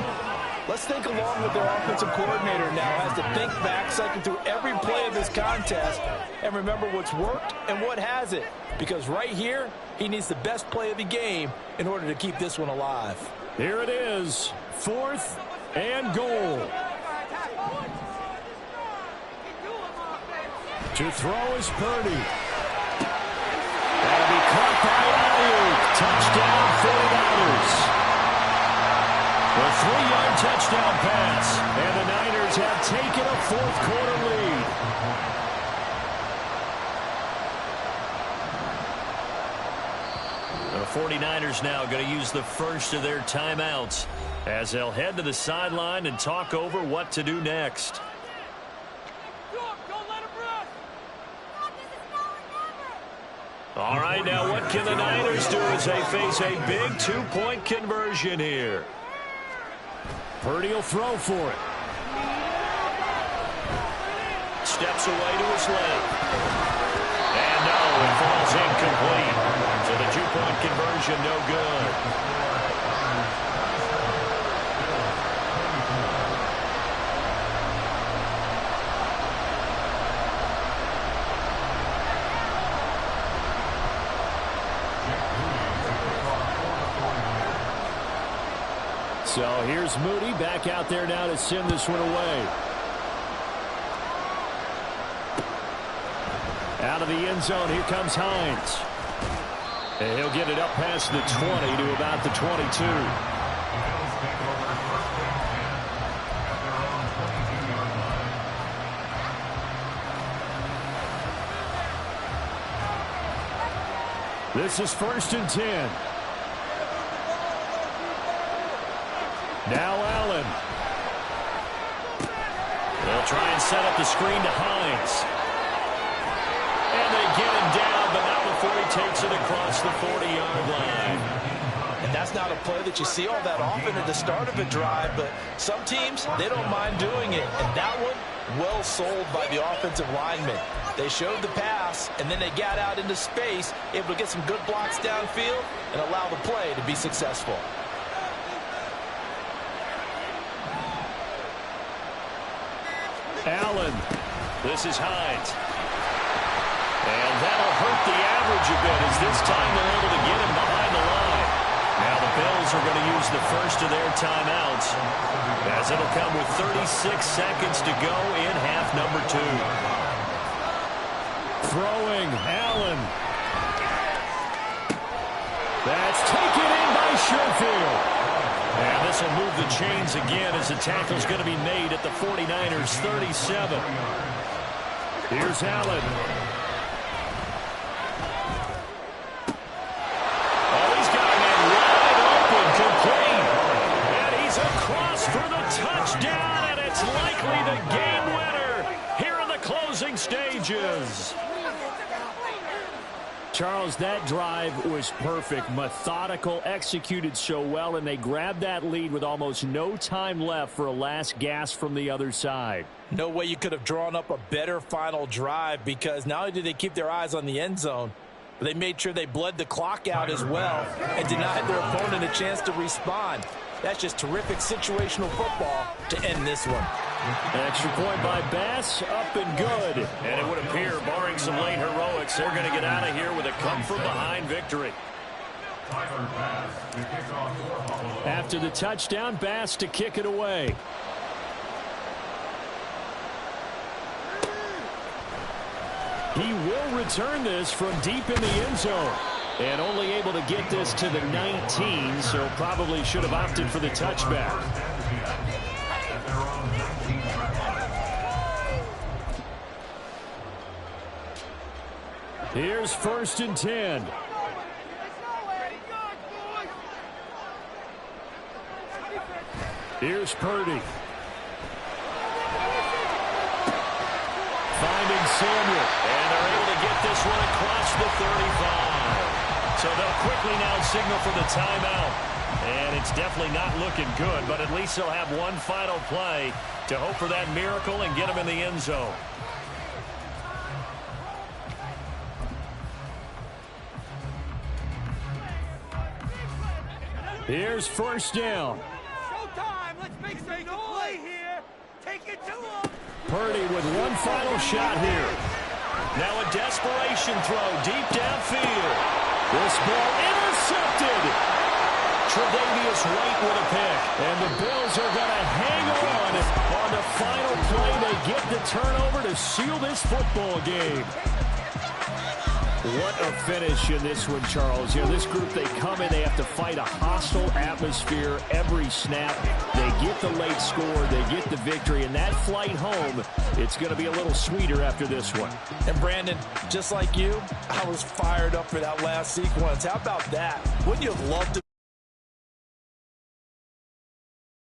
let's think along with their offensive coordinator now has to think back, cycle through every play of this contest, and remember what's worked and what hasn't. Because right here, he needs the best play of the game in order to keep this one alive. Here it is, 4th and goal. To throw is Purdy. That'll be caught by Ayuk. Touchdown, 49ers. A 3-yard touchdown pass, and the Niners have taken a 4th-quarter lead. The 49ers now going to use the first of their timeouts as they'll head to the sideline and talk over what to do next. All right, now what can the Niners do as they face a big 2-point conversion here? Purdy will throw for it. Steps away to his left. And no, it falls incomplete. So the 2-point conversion no good. So here's Moody back out there now to send this one away. Out of the end zone, here comes Hines. And he'll get it up past the 20 to about the 22. This is 1st and 10. Now Allen. They'll try and set up the screen to Hines. And they get him down, but not before he takes it across the 40-yard line. And that's not a play that you see all that often at the start of a drive, but some teams, they don't mind doing it. And that one, well sold by the offensive lineman. They showed the pass, and then they got out into space, able to get some good blocks downfield and allow the play to be successful. Allen. This is Hines. And that'll hurt the average a bit as this time they're able to get him behind the line. Now the Bills are going to use the first of their timeouts as it'll come with 36 seconds to go in half number 2. Throwing, Allen. That's taken in by Sherfield. And this will move the chains again as the tackle's going to be made at the 49ers 37. Here's Allen. Oh, he's got a man wide open, complete. And he's across for the touchdown, and it's likely the game winner here in the closing stages. Charles, that drive was perfect, methodical, executed so well, and they grabbed that lead with almost no time left for a last gasp from the other side. No way you could have drawn up a better final drive, because not only did they keep their eyes on the end zone, but they made sure they bled the clock out as well and denied their opponent a chance to respond. That's just terrific situational football to end this one. Extra point by Bass, up and good. And it would appear, barring some late heroics, they're going to get out of here with a come-from-behind victory. After the touchdown, Bass to kick it away. He will return this from deep in the end zone. And only able to get this to the 19, so probably should have opted for the touchback. Here's 1st and 10. Here's Purdy. Finding Samuel. And they're able to get this one across the 35. So they'll quickly now signal for the timeout. And it's definitely not looking good, but at least they'll have one final play to hope for that miracle and get them in the end zone. Here's 1st down. Showtime! Let's make some play here. Take it to him. Purdy with one final shot here. Now a desperation throw deep downfield. This ball intercepted. Tre'Davious White with a pick. And the Bills are going to hang on the final play. They get the turnover to seal this football game. What a finish in this one, Charles. You know, this group, they come in, they have to fight a hostile atmosphere every snap. They get the late score, they get the victory, and that flight home, it's going to be a little sweeter after this one. And Brandon, just like you, I was fired up for that last sequence. How about that? Wouldn't you have loved to